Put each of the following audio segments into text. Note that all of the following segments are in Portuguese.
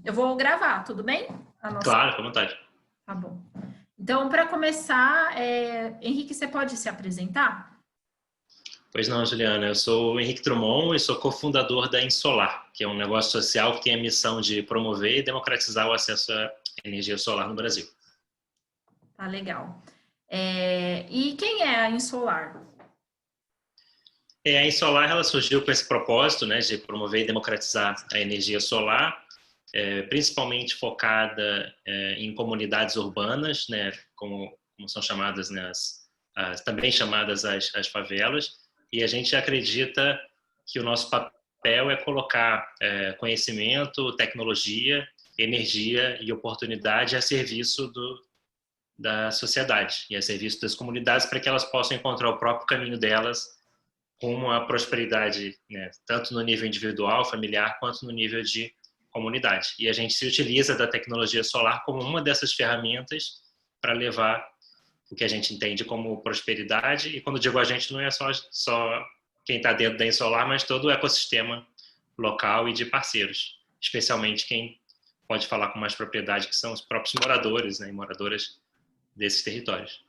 eu vou gravar, tudo bem? A nossa... Claro, fica à vontade. Tá bom. Então, para começar, Henrique, você pode se apresentar? Pois não, Juliana, eu sou o Henrique Drummond e sou cofundador da Insolar, que é um negócio social que tem a missão de promover e democratizar o acesso à energia solar no Brasil. Tá legal. E quem é a Insolar? A Insolar ela surgiu com esse propósito, né, de promover e democratizar a energia solar, principalmente focada em comunidades urbanas, né, como são chamadas, né, também chamadas as favelas, e a gente acredita que o nosso papel é colocar conhecimento, tecnologia, energia e oportunidade a serviço da sociedade e a serviço das comunidades para que elas possam encontrar o próprio caminho delas rumo à prosperidade, né, tanto no nível individual, familiar, quanto no nível de comunidade. E a gente se utiliza da tecnologia solar como uma dessas ferramentas para levar o que a gente entende como prosperidade. E quando digo a gente, não é só quem está dentro da Insolar, mas todo o ecossistema local e de parceiros, especialmente quem pode falar com mais propriedade, que são os próprios moradores, né, e moradoras desses territórios.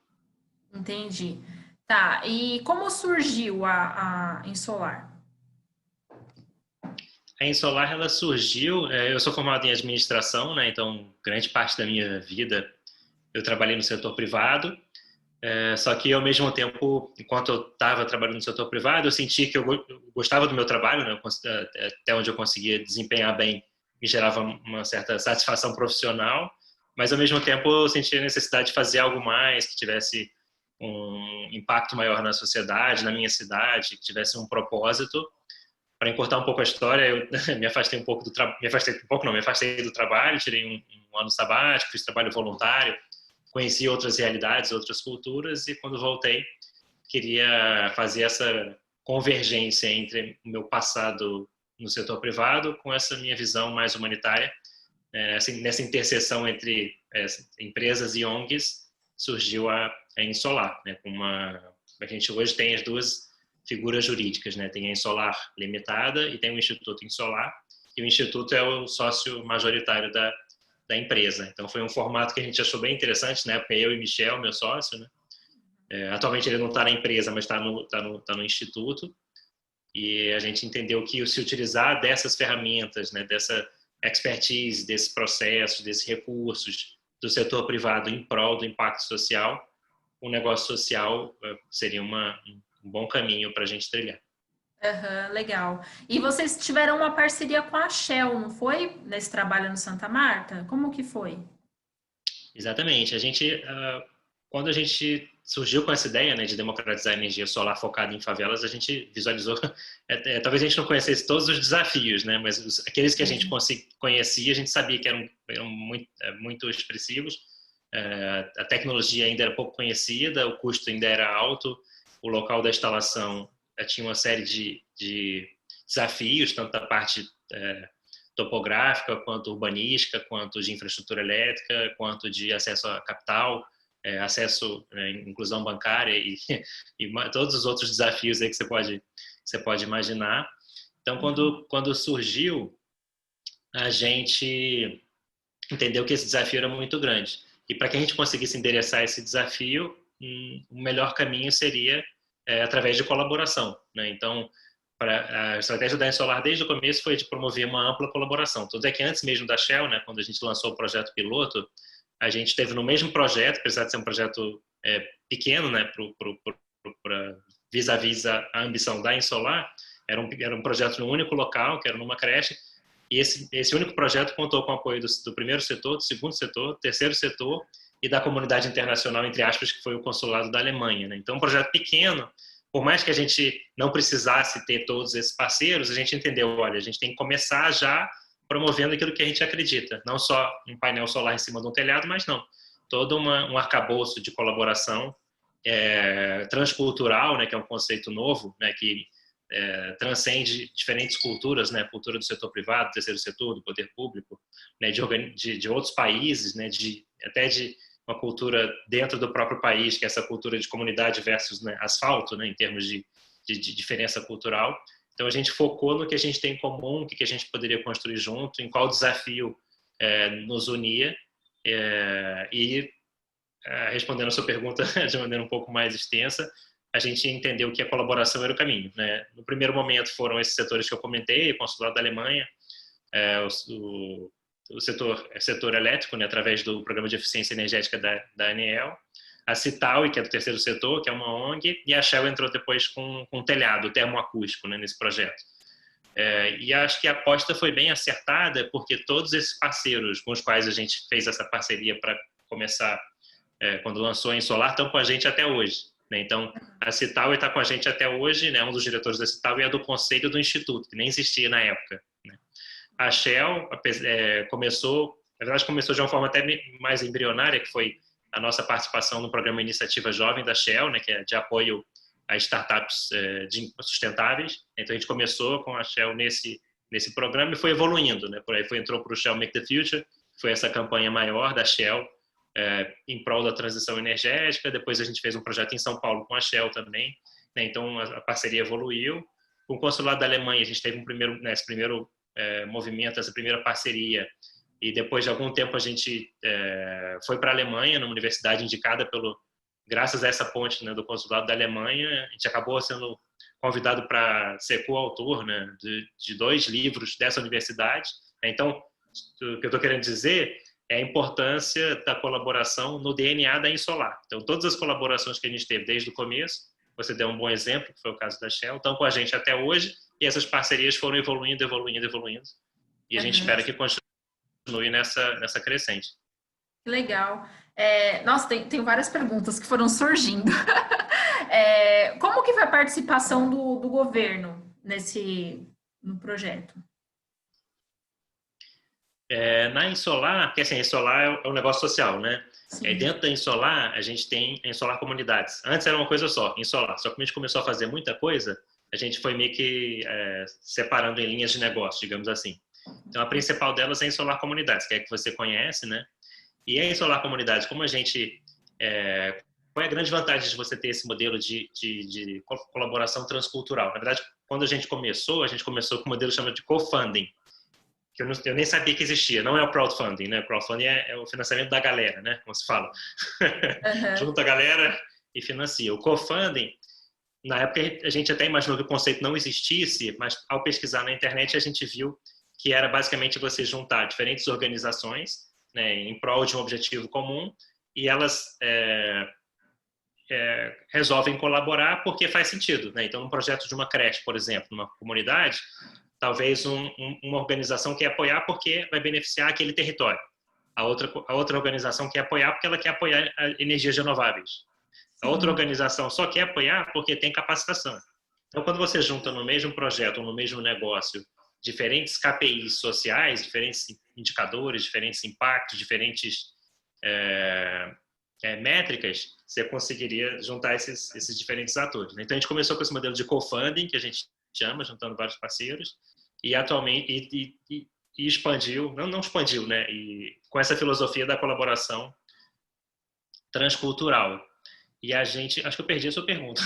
Entendi. Tá, e como surgiu a Insolar? A Insolar ela surgiu, eu sou formado em administração, né, então grande parte da minha vida eu trabalhei no setor privado, só que ao mesmo tempo, enquanto eu estava trabalhando no setor privado, eu senti que eu gostava do meu trabalho, né, até onde eu conseguia desempenhar bem, me gerava uma certa satisfação profissional, mas ao mesmo tempo eu sentia a necessidade de fazer algo mais, que tivesse um impacto maior na sociedade, na minha cidade, que tivesse um propósito. Para encurtar um pouco a história, eu me afastei um pouco do trabalho, me afastei do trabalho, tirei um ano sabático, fiz trabalho voluntário, conheci outras realidades, outras culturas, e quando voltei, queria fazer essa convergência entre o meu passado no setor privado com essa minha visão mais humanitária. Nessa interseção entre empresas e ONGs, surgiu a Insolar, né, a gente hoje tem as duas figuras jurídicas, né? Tem a Insolar Limitada e tem o Instituto Insolar, e o Instituto é o sócio majoritário da empresa. Então foi um formato que a gente achou bem interessante, na época eu e Michel, meu sócio, né? Atualmente ele não está na empresa, mas está no Instituto, e a gente entendeu que se utilizar dessas ferramentas, né, dessa expertise, desses processos, desses recursos do setor privado em prol do impacto social, o negócio social seria um bom caminho para a gente trilhar. Uhum, legal. E vocês tiveram uma parceria com a Shell, não foi? Nesse trabalho no Santa Marta? Como que foi? Exatamente. Quando a gente surgiu com essa ideia, né, de democratizar a energia solar focada em favelas, a gente visualizou, talvez a gente não conhecesse todos os desafios, né, mas aqueles que a gente conhecia, a gente sabia que eram muito expressivos. A tecnologia ainda era pouco conhecida, o custo ainda era alto, o local da instalação tinha uma série de desafios, tanto da parte topográfica, quanto urbanística, quanto de infraestrutura elétrica, quanto de acesso a capital, acesso à inclusão bancária e todos os outros desafios aí que você pode imaginar. Então, quando surgiu, a gente entendeu que esse desafio era muito grande. E para que a gente conseguisse endereçar esse desafio, o melhor caminho seria através de colaboração, né? Então, a estratégia da Insolar desde o começo foi de promover uma ampla colaboração. Tudo é que antes mesmo da Shell, né, quando a gente lançou o projeto piloto, a gente teve no mesmo projeto, apesar de ser um projeto pequeno, né, vis-à-vis a ambição da Insolar, era um projeto num único local, que era numa creche, e esse único projeto contou com o apoio do primeiro setor, do segundo setor, do terceiro setor e da comunidade internacional, entre aspas, que foi o consulado da Alemanha, né? Então, um projeto pequeno, por mais que a gente não precisasse ter todos esses parceiros, a gente entendeu, olha, a gente tem que começar já promovendo aquilo que a gente acredita, não só um painel solar em cima de um telhado, mas não, todo um arcabouço de colaboração transcultural, né, que é um conceito novo, né, que transcende diferentes culturas, né, cultura do setor privado, do terceiro setor, do poder público, né, de outros países, né, até de uma cultura dentro do próprio país, que é essa cultura de comunidade versus, né, asfalto, né, em termos de diferença cultural. Então, a gente focou no que a gente tem em comum, o que a gente poderia construir junto, em qual desafio nos unia. Respondendo a sua pergunta de maneira um pouco mais extensa, a gente entendeu que a colaboração era o caminho, né? No primeiro momento foram esses setores que eu comentei, o consulado da Alemanha, o setor elétrico, né, através do Programa de Eficiência Energética da ANEEL, a Cital, que é do terceiro setor, que é uma ONG, e a Shell entrou depois com telhado termoacústico, né, nesse projeto. E acho que a aposta foi bem acertada, porque todos esses parceiros com os quais a gente fez essa parceria para começar, quando lançou em Solar, estão com a gente até hoje, né? Então, a Cital está com a gente até hoje, né? Um dos diretores da Cital é do conselho do Instituto, que nem existia na época, né? A Shell começou, na verdade, começou de uma forma até mais embrionária, que foi a nossa participação no programa Iniciativa Jovem da Shell, né? Que é de apoio a startups sustentáveis. Então, a gente começou com a Shell nesse programa e foi evoluindo, né? Por aí entrou para o Shell Make the Future, foi essa campanha maior da Shell, em prol da transição energética. Depois a gente fez um projeto em São Paulo com a Shell também, né? Então a parceria evoluiu. Com o consulado da Alemanha a gente teve esse primeiro movimento, essa primeira parceria, e depois de algum tempo a gente foi para a Alemanha, numa universidade indicada graças a essa ponte, né, do consulado da Alemanha. A gente acabou sendo convidado para ser coautor, né, de 2 livros dessa universidade. Então, o que eu estou querendo dizer é a importância da colaboração no DNA da Insolar. Então, todas as colaborações que a gente teve desde o começo, você deu um bom exemplo, que foi o caso da Shell, estão com a gente até hoje, e essas parcerias foram evoluindo, e a gente espera que continue nessa crescente. Que legal. Nossa, tem várias perguntas que foram surgindo. Como que foi a participação do governo no projeto? Na Insolar, porque assim, a Insolar é um negócio social, né? Sim. Dentro da Insolar, a gente tem a Insolar Comunidades. Antes era uma coisa só, Insolar. Só que a gente começou a fazer muita coisa, a gente foi meio que separando em linhas de negócio, digamos assim. Então, a principal delas é a Insolar Comunidades, que é a que você conhece, né? E a Insolar Comunidades, como a gente... qual é a grande vantagem de você ter esse modelo de colaboração transcultural? Na verdade, quando a gente começou com um modelo chamado de co-funding, que eu nem sabia que existia. Não é o crowdfunding, né? O crowdfunding é o financiamento da galera, né? Como se fala. Uhum. Junta a galera e financia. O co-funding, na época a gente até imaginou que o conceito não existisse, mas ao pesquisar na internet a gente viu que era basicamente você juntar diferentes organizações, né, em prol de um objetivo comum, e elas resolvem colaborar porque faz sentido, né? Então, num projeto de uma creche, por exemplo, numa comunidade, talvez uma organização quer apoiar porque vai beneficiar aquele território. A outra organização quer apoiar porque ela quer apoiar energias renováveis. A outra organização só quer apoiar porque tem capacitação. Então, quando você junta no mesmo projeto ou no mesmo negócio diferentes KPIs sociais, diferentes indicadores, diferentes impactos, diferentes métricas, você conseguiria juntar esses diferentes atores. Então, a gente começou com esse modelo de co-funding, que a gente chama, juntando vários parceiros, e atualmente e expandiu, não expandiu, né? E com essa filosofia da colaboração transcultural. E a gente, acho que eu perdi a sua pergunta.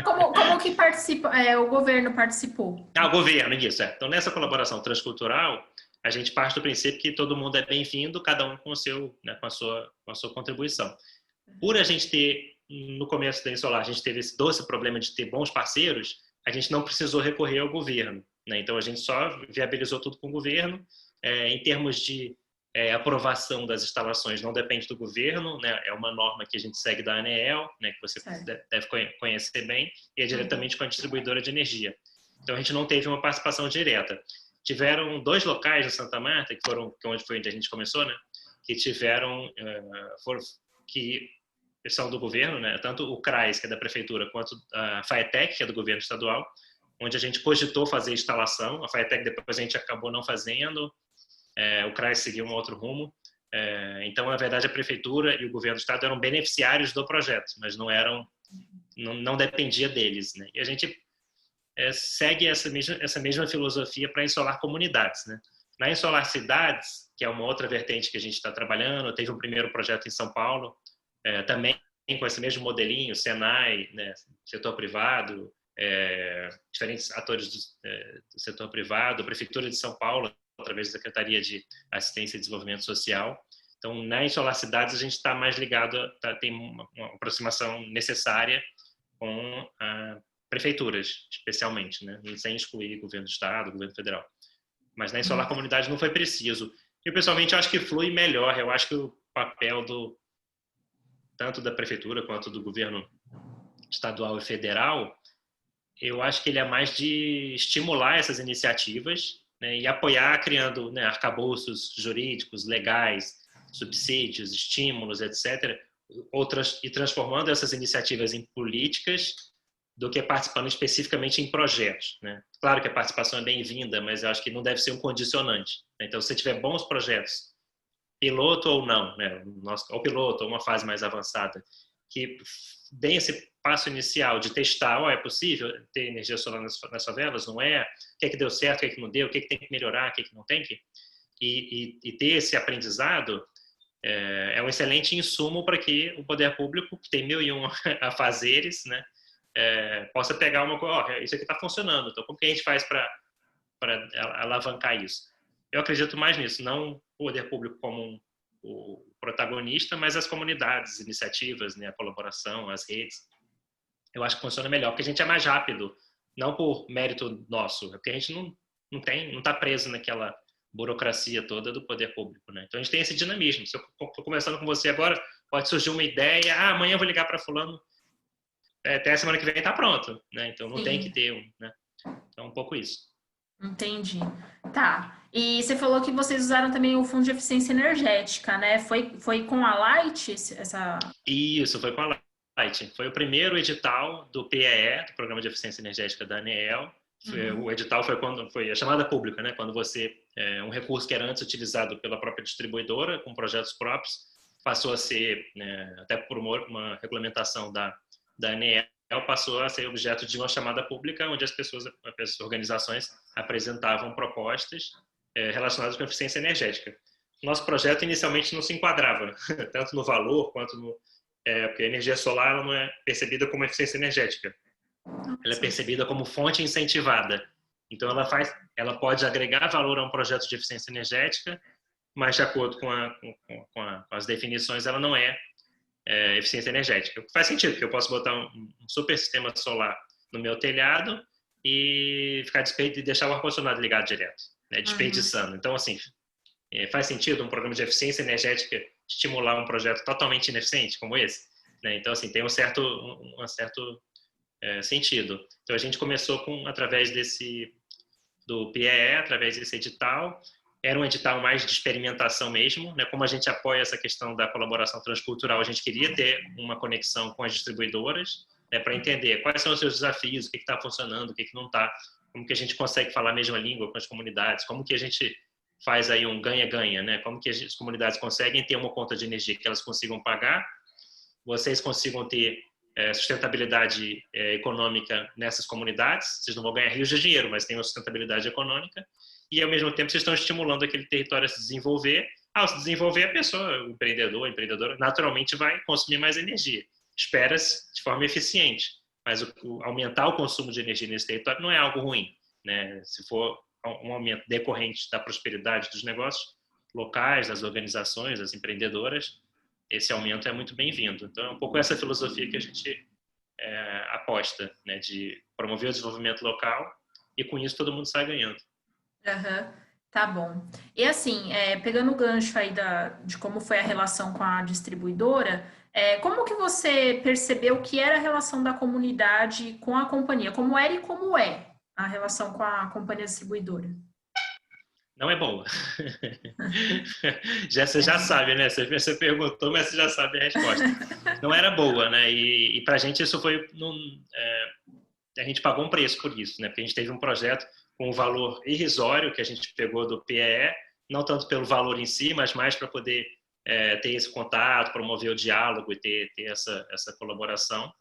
Como que o governo participou? O governo, isso. Então, nessa colaboração transcultural, a gente parte do princípio que todo mundo é bem-vindo, cada um com com a sua contribuição. Por a gente ter, no começo da Insolar, a gente teve esse doce problema de ter bons parceiros, a gente não precisou recorrer ao governo, né? Então, a gente só viabilizou tudo com o governo. Em termos de aprovação das instalações, não depende do governo, né? É uma norma que a gente segue da ANEEL, né? Que você deve conhecer bem, e é diretamente com a distribuidora de energia. Então, a gente não teve uma participação direta. Tiveram 2 locais de Santa Marta, onde a gente começou, né? Que que são do governo, né? Tanto o CRAS, que é da prefeitura, quanto a FAETEC, que é do governo estadual, onde a gente cogitou fazer instalação. A FAETEC depois a gente acabou não fazendo, o CRAS seguiu um outro rumo. Então, na verdade, a prefeitura e o governo do estado eram beneficiários do projeto, mas não dependia deles, né? E a gente segue essa mesma filosofia para Insolar Comunidades, né? Na Insolar Cidades, que é uma outra vertente que a gente está trabalhando, teve um primeiro projeto em São Paulo, também com esse mesmo modelinho, Senai, né, setor privado, diferentes atores do setor privado, a Prefeitura de São Paulo, através da Secretaria de Assistência e Desenvolvimento Social. Então, na Insolar Cidades, a gente está mais ligado, tem uma aproximação necessária com prefeituras, especialmente, né? Sem excluir governo do Estado, governo federal. Mas na Insolar Comunidade não foi preciso. Eu, pessoalmente, acho que flui melhor. Eu acho que o papel tanto da prefeitura quanto do governo estadual e federal, eu acho que ele é mais de estimular essas iniciativas, né, e apoiar criando, né, arcabouços jurídicos, legais, subsídios, estímulos, etc., e transformando essas iniciativas em políticas do que participando especificamente em projetos, né? Claro que a participação é bem-vinda, mas eu acho que não deve ser um condicionante, né? Então, se você tiver bons projetos, piloto ou não, né? Ou piloto, ou uma fase mais avançada, que deem esse passo inicial de testar, é possível ter energia solar nas favelas, não é? O que é que deu certo, o que é que não deu, o que é que tem que melhorar, o que é que não tem que... E ter esse aprendizado é um excelente insumo para que o poder público, que tem 1001 afazeres, né, possa pegar uma coisa, isso aqui está funcionando, então como que a gente faz para alavancar isso? Eu acredito mais nisso, não o poder público como o protagonista, mas as comunidades, iniciativas, né, a colaboração, as redes. Eu acho que funciona melhor, porque a gente é mais rápido, não por mérito nosso, é porque a gente não está preso naquela burocracia toda do poder público, né? Então a gente tem esse dinamismo. Se eu estou conversando com você agora, pode surgir uma ideia, amanhã eu vou ligar para fulano, até a semana que vem está pronto, né? Então não tem que ter né? Então um pouco isso. Entendi. Tá. E você falou que vocês usaram também o Fundo de Eficiência Energética, né? Foi com a Light essa... Isso, foi com a Light. Foi o primeiro edital do PEE, do Programa de Eficiência Energética da ANEEL. O edital foi a chamada pública, né? Quando um recurso que era antes utilizado pela própria distribuidora, com projetos próprios, passou a ser, né, até por uma regulamentação da ANEEL, passou a ser objeto de uma chamada pública, onde as organizações apresentavam propostas relacionadas com a eficiência energética. Nosso projeto inicialmente não se enquadrava, tanto no valor quanto porque a energia solar ela não é percebida como eficiência energética. Ela é percebida como fonte incentivada. Então, ela pode agregar valor a um projeto de eficiência energética, mas, de acordo com as definições, ela não é eficiência energética. Faz sentido, porque eu posso botar um super sistema solar no meu telhado e deixar o ar-condicionado ligado direto, né, desperdiçando. Então, assim, faz sentido um programa de eficiência energética estimular um projeto totalmente ineficiente como esse? Né? Então, assim, tem um certo sentido. Então, a gente começou através do PEE, através desse edital. Era um edital mais de experimentação mesmo, né? Como a gente apoia essa questão da colaboração transcultural, a gente queria ter uma conexão com as distribuidoras, né, para entender quais são os seus desafios, o que está funcionando, o que não está, como que a gente consegue falar a mesma língua com as comunidades, como que a gente faz aí um ganha-ganha, né? Como que as comunidades conseguem ter uma conta de energia que elas consigam pagar, vocês consigam ter sustentabilidade econômica nessas comunidades, vocês não vão ganhar rios de dinheiro, mas tem uma sustentabilidade econômica, e ao mesmo tempo vocês estão estimulando aquele território a se desenvolver. Ao se desenvolver, a pessoa, o empreendedor, a empreendedora, naturalmente vai consumir mais energia. Espera-se de forma eficiente, mas aumentar o consumo de energia nesse território não é algo ruim, né? Se for um aumento decorrente da prosperidade dos negócios locais, das organizações, das empreendedoras, esse aumento é muito bem-vindo. Então, é um pouco essa filosofia que a gente aposta, né, de promover o desenvolvimento local e, com isso, todo mundo sai ganhando. Tá bom. E assim, pegando o gancho aí de como foi a relação com a distribuidora, como que você percebeu que era a relação da comunidade com a companhia? Como era e como é a relação com a companhia distribuidora? Não é boa. Você já sabe, né? Você perguntou, mas você já sabe a resposta. Não era boa, né? E para a gente isso foi... a gente pagou um preço por isso, né? Porque a gente teve um projeto com um valor irrisório que a gente pegou do PEE, não tanto pelo valor em si, mas mais para poder ter esse contato, promover o diálogo e ter essa colaboração.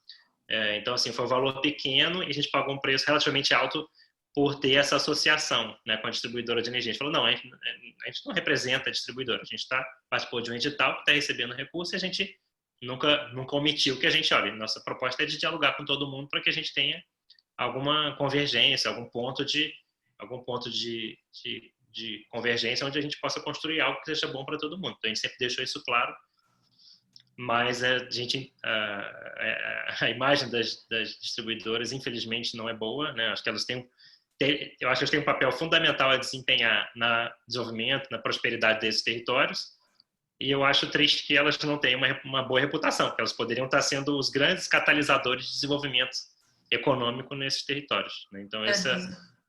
Então, assim, foi um valor pequeno e a gente pagou um preço relativamente alto por ter essa associação, né, com a distribuidora de energia. A gente falou, não, a gente não representa a distribuidora, a gente participou de um edital que está recebendo recurso e a gente nunca omitiu que a gente, olha, nossa proposta é de dialogar com todo mundo para que a gente tenha alguma convergência, algum ponto de convergência onde a gente possa construir algo que seja bom para todo mundo. Então, a gente sempre deixou isso claro, mas a imagem das distribuidoras, infelizmente, não é boa, né? Acho que elas têm eu acho que eles têm um papel fundamental a desempenhar no desenvolvimento, na prosperidade desses territórios, e eu acho triste que elas não tenham uma boa reputação, porque elas poderiam estar sendo os grandes catalisadores de desenvolvimento econômico nesses territórios, né? Então,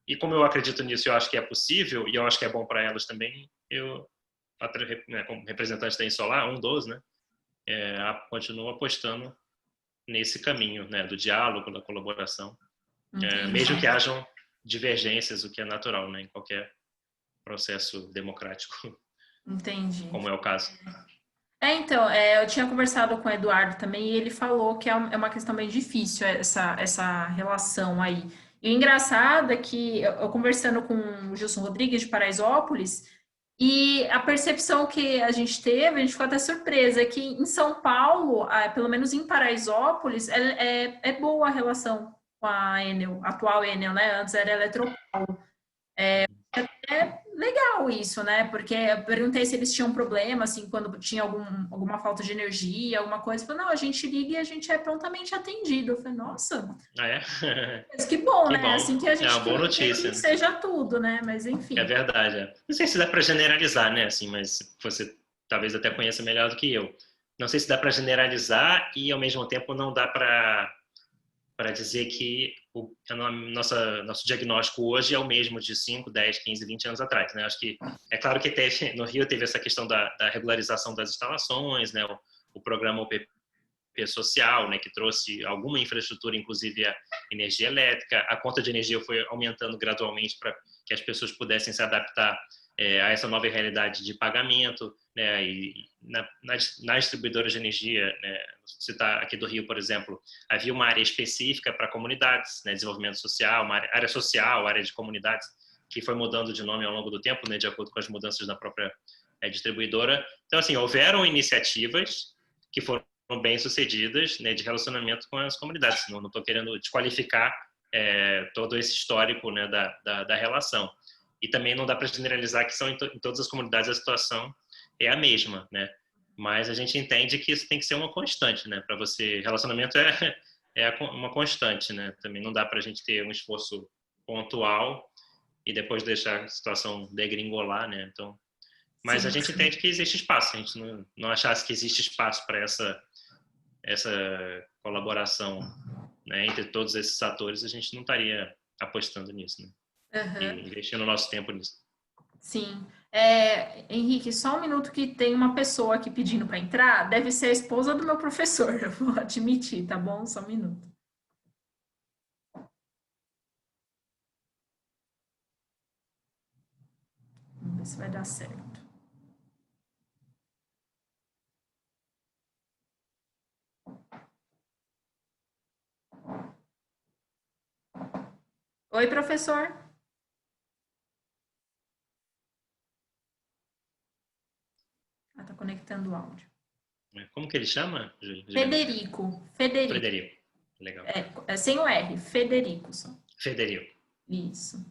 e como eu acredito nisso, eu acho que é possível, e eu acho que é bom para elas também, eu, como representante da Insolar, 12, né, continuo apostando nesse caminho, né, do diálogo, da colaboração, mesmo que hajam divergências, o que é natural, né, em qualquer processo democrático. Entendi. Como é o caso. Então, eu tinha conversado com o Eduardo também e ele falou que é uma questão bem difícil essa relação aí. E o engraçado é que eu conversando com o Gilson Rodrigues de Paraisópolis, e a percepção que a gente teve, a gente ficou até surpresa, é que em São Paulo, pelo menos em Paraisópolis, é boa a relação com a Enel, a atual Enel, né? Antes era Eletropaulo. É legal isso, né? Porque eu perguntei se eles tinham problema, assim, quando tinha alguma falta de energia, alguma coisa. Falei, não, a gente liga e a gente é prontamente atendido. Eu falei, nossa, mas que bom, Que né? bom. Assim que a É gente uma boa quer notícia. que seja tudo, né? Mas É enfim. verdade. Não sei se dá para generalizar, né? Assim, mas você talvez até conheça melhor do que eu. Não sei se dá para generalizar e, ao mesmo tempo, não dá para dizer que nosso diagnóstico hoje é o mesmo de 5, 10, 15, 20 anos atrás, né? Acho que é claro que no Rio teve essa questão da regularização das instalações, né? O programa OPP social, né, que trouxe alguma infraestrutura, inclusive a energia elétrica. A conta de energia foi aumentando gradualmente para que as pessoas pudessem se adaptar a essa nova realidade de pagamento, né, e na distribuidora de energia, né, citar aqui do Rio, por exemplo, havia uma área específica para comunidades, né, desenvolvimento social, uma área social, área de comunidades, que foi mudando de nome ao longo do tempo, né, de acordo com as mudanças da própria distribuidora. Então, assim, houveram iniciativas que foram bem-sucedidas, né, de relacionamento com as comunidades. Não estou querendo desqualificar todo esse histórico, né, da relação. E também não dá para generalizar que em todas as comunidades a situação é a mesma, né? Mas a gente entende que isso tem que ser uma constante, né? Para você, relacionamento uma constante, né? Também não dá para a gente ter um esforço pontual e depois deixar a situação degringolar, né? Então, mas a gente entende que existe espaço. A gente não achasse que existe espaço para essa colaboração, né, entre todos esses atores, a gente não estaria apostando nisso, né? E investindo nosso tempo nisso. Sim. Henrique, só um minuto que tem uma pessoa aqui pedindo para entrar. Deve ser a esposa do meu professor, eu vou admitir, tá bom? Só um minuto. Vamos ver se vai dar certo. Oi, professor. Tá conectando o áudio. Como que ele chama? Federico. Frederico. Legal. Sem o R. Federico só. Federico. Isso.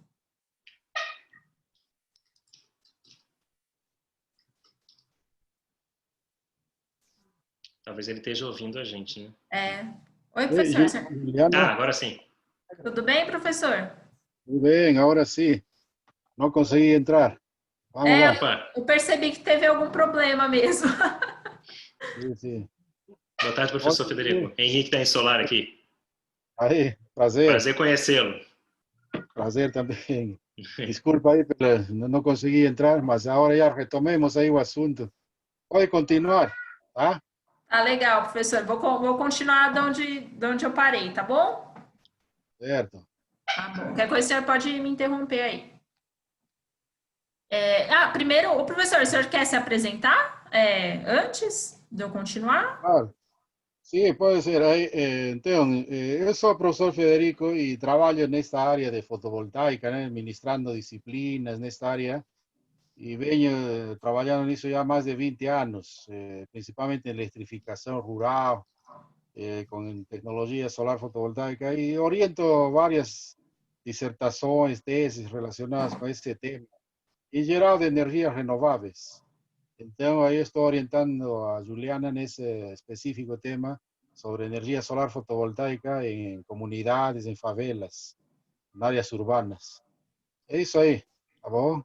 Talvez ele esteja ouvindo a gente, né? Oi, professor. Ah, agora sim. Tudo bem, professor? Muy bien, ahora sí. No conseguí entrar. Vamos lá. Eu percebi que teve algum problema mesmo. Sí, sí. Boa tarde, professor Federico. Henrique da Insolar aqui. Aí, prazer. Prazer conhecê-lo. Prazer também. Desculpa aí, pero no conseguí entrar, mas agora já retomemos aí o assunto. Pode continuar, tá? Tá legal, professor. Vou continuar de onde eu parei, tá bom? Certo. Tá bom. Qualquer coisa, o senhor pode me interromper aí. Primeiro, o professor, o senhor quer se apresentar antes de eu continuar? Claro. Sí, puede ser. Então, eu sou o professor Federico e trabalho nesta área de fotovoltaica, né? Ministrando disciplinas nesta área. Y vengo trabajando en eso ya más de 20 años, principalmente en electrificación rural, con tecnología solar fotovoltaica y oriento varias disertações, teses relacionadas com esse tema, em geral de energias renováveis. Então, aí estou orientando a Juliana nesse específico tema sobre energia solar fotovoltaica em comunidades, em favelas, em áreas urbanas. É isso aí, tá bom?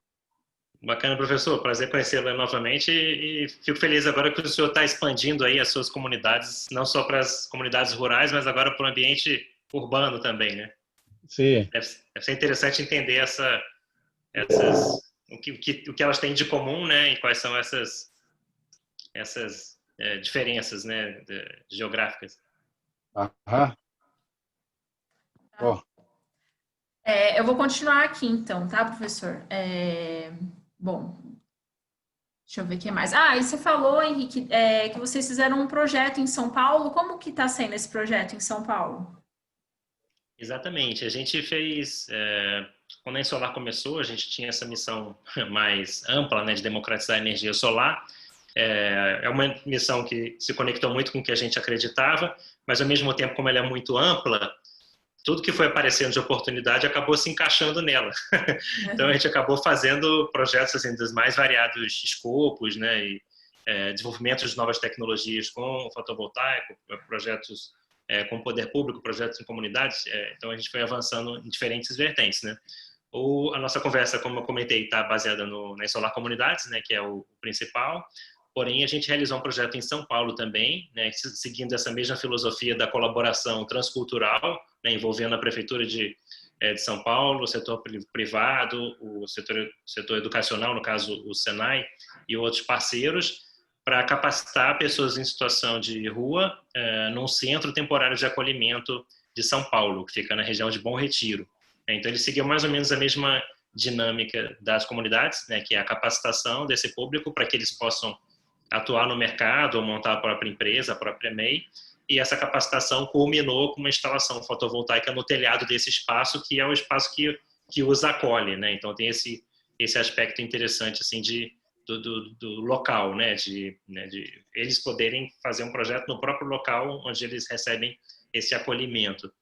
Bacana, professor. Prazer conhecê-lo novamente e fico feliz agora que o senhor está expandindo aí as suas comunidades, não só para as comunidades rurais, mas agora para o ambiente urbano também, né? Sim. Deve ser interessante entender o que elas têm de comum, né? E quais são essas diferenças, né, geográficas. Aham. Bom. Eu vou continuar aqui então, tá, professor? Bom, deixa eu ver o que mais. E você falou, Henrique, que vocês fizeram um projeto em São Paulo. Como que está sendo esse projeto em São Paulo? Exatamente. A gente fez, quando a Insolar começou, a gente tinha essa missão mais ampla, né, de democratizar a energia solar. É uma missão que se conectou muito com o que a gente acreditava, mas ao mesmo tempo, como ela é muito ampla, tudo que foi aparecendo de oportunidade acabou se encaixando nela. Então a gente acabou fazendo projetos assim dos mais variados escopos, né, e desenvolvimento de novas tecnologias com fotovoltaico, projetos com poder público, projetos em comunidades. Então a gente foi avançando em diferentes vertentes, né. A nossa conversa, como eu comentei, está baseada na Solar Comunidades, né, que é o principal. Porém, a gente realizou um projeto em São Paulo também, né, seguindo essa mesma filosofia da colaboração transcultural, né, envolvendo a Prefeitura de São Paulo, o setor privado, o setor educacional, no caso o Senai, e outros parceiros, para capacitar pessoas em situação de rua num centro temporário de acolhimento de São Paulo, que fica na região de Bom Retiro. Então, ele seguiu mais ou menos a mesma dinâmica das comunidades, né, que é a capacitação desse público para que eles possam atuar no mercado ou montar a própria empresa, a própria MEI, e essa capacitação culminou com uma instalação fotovoltaica no telhado desse espaço, que é o espaço que os acolhe, né? Então tem esse aspecto interessante assim do local, né? De eles poderem fazer um projeto no próprio local onde eles recebem esse acolhimento.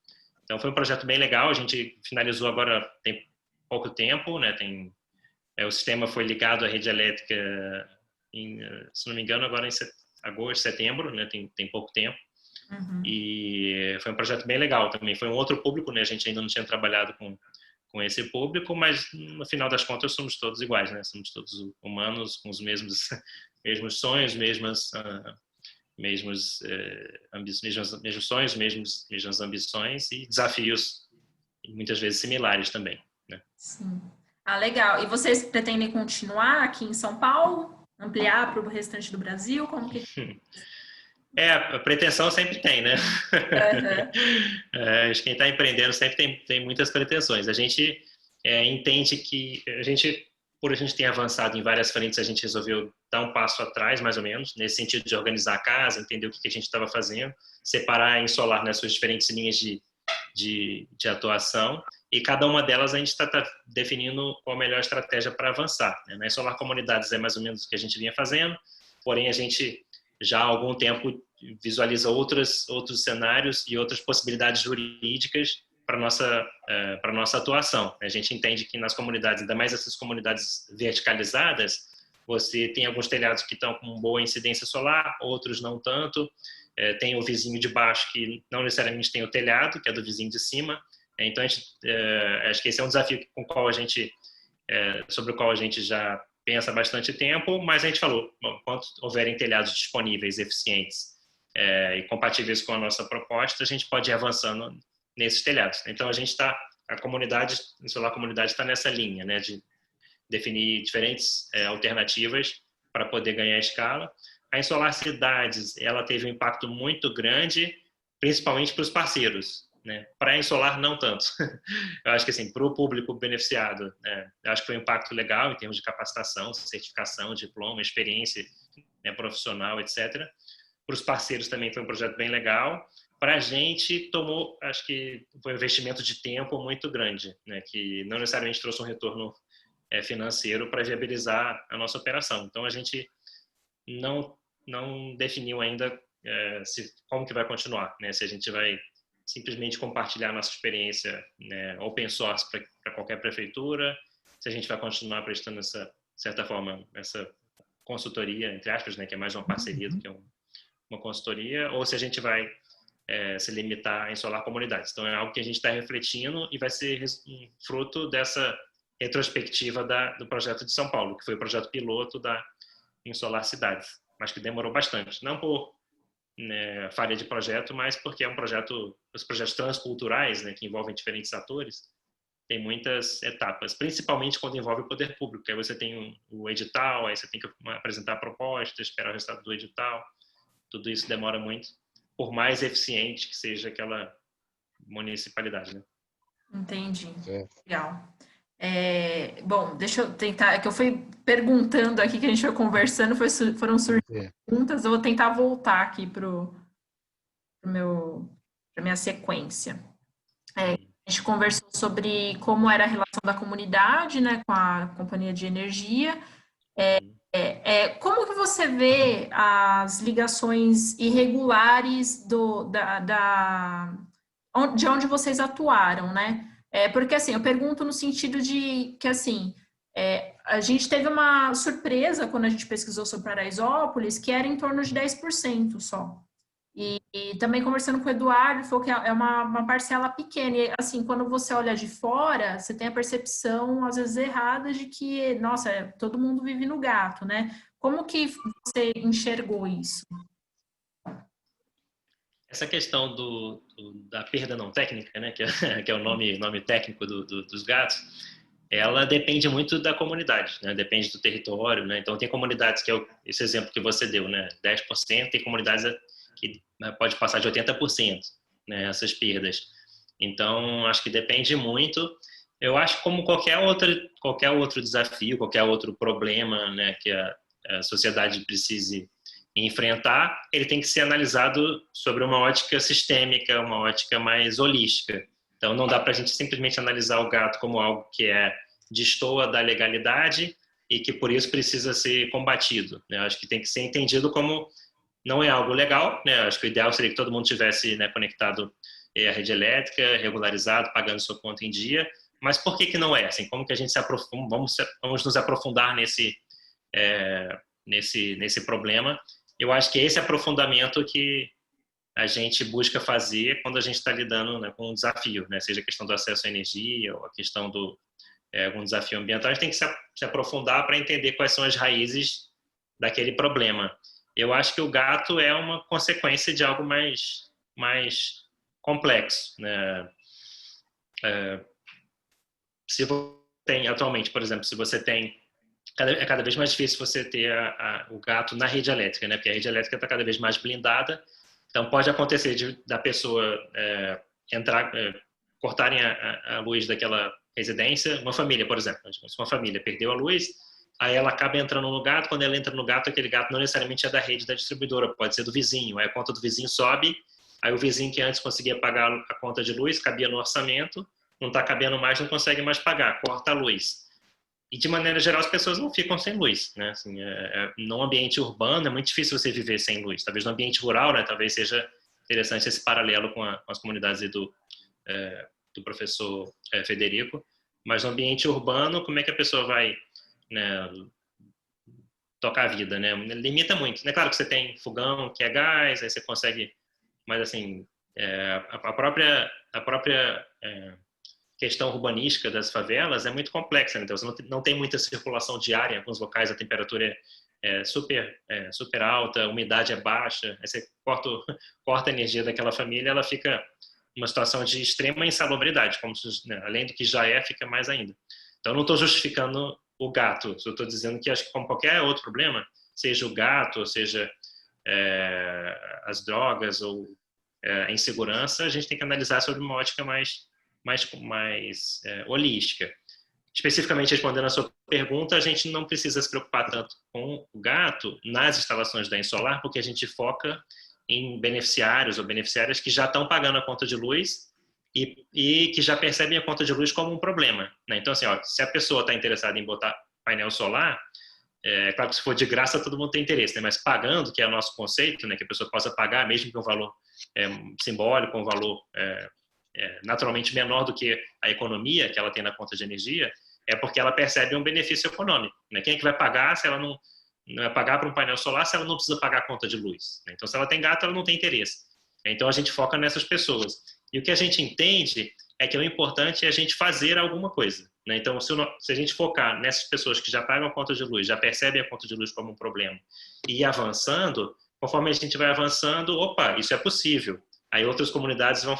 Então foi um projeto bem legal. A gente finalizou agora tem pouco tempo, né? O sistema foi ligado à rede elétrica se não me engano, agora em agosto, setembro, né? Tem pouco tempo. Uhum. E foi um projeto bem legal também. Foi um outro público, né? A gente ainda não tinha trabalhado com esse público, mas no final das contas somos todos iguais, né? Somos todos humanos com os mesmos sonhos, mesmos sonhos, mesmas ambições e desafios muitas vezes similares também, né? Sim. Legal. E vocês pretendem continuar aqui em São Paulo? Ampliar para o restante do Brasil? Como que... A pretensão sempre tem, né? Uhum. Acho que quem está empreendendo sempre tem muitas pretensões. A gente entende que por a gente ter avançado em várias frentes, a gente resolveu dar um passo atrás, mais ou menos, nesse sentido de organizar a casa, entender o que a gente estava fazendo, separar a Insolar nas suas diferentes linhas de atuação, e cada uma delas a gente está definindo qual a melhor estratégia para avançar. Na Insolar Comunidades é mais ou menos o que a gente vinha fazendo, porém a gente já há algum tempo visualiza outros cenários e outras possibilidades jurídicas para nossa atuação. A gente entende que nas comunidades, ainda mais essas comunidades verticalizadas, você tem alguns telhados que estão com boa incidência solar, outros não tanto. Tem o vizinho de baixo que não necessariamente tem o telhado, que é do vizinho de cima. Então, acho que esse é um desafio sobre o qual a gente já pensa há bastante tempo, mas a gente falou, enquanto houverem telhados disponíveis, eficientes e compatíveis com a nossa proposta, a gente pode ir avançando nesses telhados. Então, a comunidade, a Insolar Comunidade está nessa linha, né, de definir diferentes alternativas para poder ganhar escala. A Insolar Cidades, ela teve um impacto muito grande, principalmente para os parceiros, né? Para a Insolar, não tanto. Eu acho que, assim, para o público beneficiado, eu acho que foi um impacto legal em termos de capacitação, certificação, diploma, experiência, né, profissional, etc. Para os parceiros também foi um projeto bem legal. Para a gente, acho que foi um investimento de tempo muito grande, né, que não necessariamente trouxe um retorno financeiro para viabilizar a nossa operação. Então, a gente não definiu ainda como que vai continuar, né? Se a gente vai simplesmente compartilhar nossa experiência, né, open source para qualquer prefeitura, se a gente vai continuar prestando essa, de certa forma, essa consultoria, entre aspas, né, que é mais uma parceria do que uma consultoria, ou se a gente vai se limitar a insolar comunidades. Então, é algo que a gente está refletindo e vai ser um fruto dessa retrospectiva do projeto de São Paulo, que foi o projeto piloto da Insolar Cidades, mas que demorou bastante. Não por falha de projeto, mas porque é um projeto, os projetos transculturais, né, que envolvem diferentes atores, tem muitas etapas, principalmente quando envolve o poder público. Aí você tem o edital, aí você tem que apresentar a proposta, esperar o resultado do edital. Tudo isso demora muito, por mais eficiente que seja aquela municipalidade, né? Entendi. Certo. Legal. Bom, deixa eu tentar, é que eu fui perguntando aqui, que a gente foi conversando, foram surgindo perguntas, eu vou tentar voltar aqui para minha sequência. A gente conversou sobre como era a relação da comunidade, né, com a companhia de energia. Como que você vê as ligações irregulares de onde vocês atuaram, né? Porque, assim, eu pergunto no sentido de que, assim, a gente teve uma surpresa quando a gente pesquisou sobre Paraisópolis, que era em torno de 10% só. E também conversando com o Eduardo, ele falou que é uma parcela pequena. E, assim, quando você olha de fora, você tem a percepção, às vezes, errada de que, nossa, todo mundo vive no gato, né? Como que você enxergou isso? Essa questão da perda não técnica, né, que é o nome técnico dos gatos, ela depende muito da comunidade, né, depende do território, né, então tem comunidades que esse exemplo que você deu, né, 10%, tem comunidades que pode passar de 80%, né, essas perdas. Então, acho que depende muito. Eu acho que como qualquer outro desafio, qualquer outro problema, né, que a sociedade precise enfrentar, ele tem que ser analisado sobre uma ótica sistêmica, uma ótica mais holística. Então, não dá para a gente simplesmente analisar o gato como algo que destoa da legalidade e que, por isso, precisa ser combatido, né? Acho que tem que ser entendido como não é algo legal, né? Acho que o ideal seria que todo mundo tivesse, né, conectado à rede elétrica, regularizado, pagando sua conta em dia. Mas por que não é? Assim, como que a gente se aprofunda? Vamos nos aprofundar nesse problema. Eu acho que esse aprofundamento que a gente busca fazer quando a gente está lidando, né, com um desafio, né? Seja a questão do acesso à energia ou a questão do algum desafio ambiental, a gente tem que se aprofundar para entender quais são as raízes daquele problema. Eu acho que o gato é uma consequência de algo mais complexo, né? Se você tem, atualmente, por exemplo, se você tem, é cada vez mais difícil você ter o gato na rede elétrica, né? Porque a rede elétrica está cada vez mais blindada, então pode acontecer da pessoa cortarem a luz daquela residência, uma família, por exemplo, se uma família perdeu a luz, aí ela acaba entrando no gato, quando ela entra no gato, aquele gato não necessariamente é da rede da distribuidora, pode ser do vizinho, aí a conta do vizinho sobe, aí o vizinho que antes conseguia pagar a conta de luz, cabia no orçamento, não está cabendo mais, não consegue mais pagar, corta a luz. E, de maneira geral, as pessoas não ficam sem luz, né? Assim, num ambiente urbano é muito difícil você viver sem luz. Talvez no ambiente rural, né, talvez seja interessante esse paralelo com as comunidades do professor Federico. Mas no ambiente urbano, como é que a pessoa vai, né, tocar a vida, né? Limita muito. É claro que você tem fogão, que é gás, aí você consegue... Mas, assim, a própria questão urbanística das favelas é muito complexa, né? Então você não tem muita circulação diária, em alguns locais a temperatura é super alta, a umidade é baixa, aí você corta a energia daquela família, ela fica numa situação de extrema insalubridade, como se, né, além do que já fica mais ainda. Então eu não estou justificando o gato, eu estou dizendo que acho que como qualquer outro problema, seja o gato, ou seja as drogas ou a insegurança, a gente tem que analisar sobre uma ótica mais holística. Especificamente respondendo a sua pergunta, a gente não precisa se preocupar tanto com o gato nas instalações da Insolar, porque a gente foca em beneficiários ou beneficiárias que já estão pagando a conta de luz e que já percebem a conta de luz como um problema, né? Então, assim, se a pessoa está interessada em botar painel solar, É claro que se for de graça todo mundo tem interesse, né? Mas pagando, que é o nosso conceito, né? Que a pessoa possa pagar, mesmo que um valor simbólico, um valor naturalmente menor do que a economia que ela tem na conta de energia, é porque ela percebe um benefício econômico, né? Quem é que vai pagar se ela não vai pagar para um painel solar se ela não precisa pagar a conta de luz, né? Então, se ela tem gato, ela não tem interesse. Então, a gente foca nessas pessoas. E o que a gente entende é que o importante é a gente fazer alguma coisa, né? Então, se a gente focar nessas pessoas que já pagam a conta de luz, já percebem a conta de luz como um problema, e ir avançando, conforme a gente vai avançando, opa, isso é possível. Aí outras comunidades vão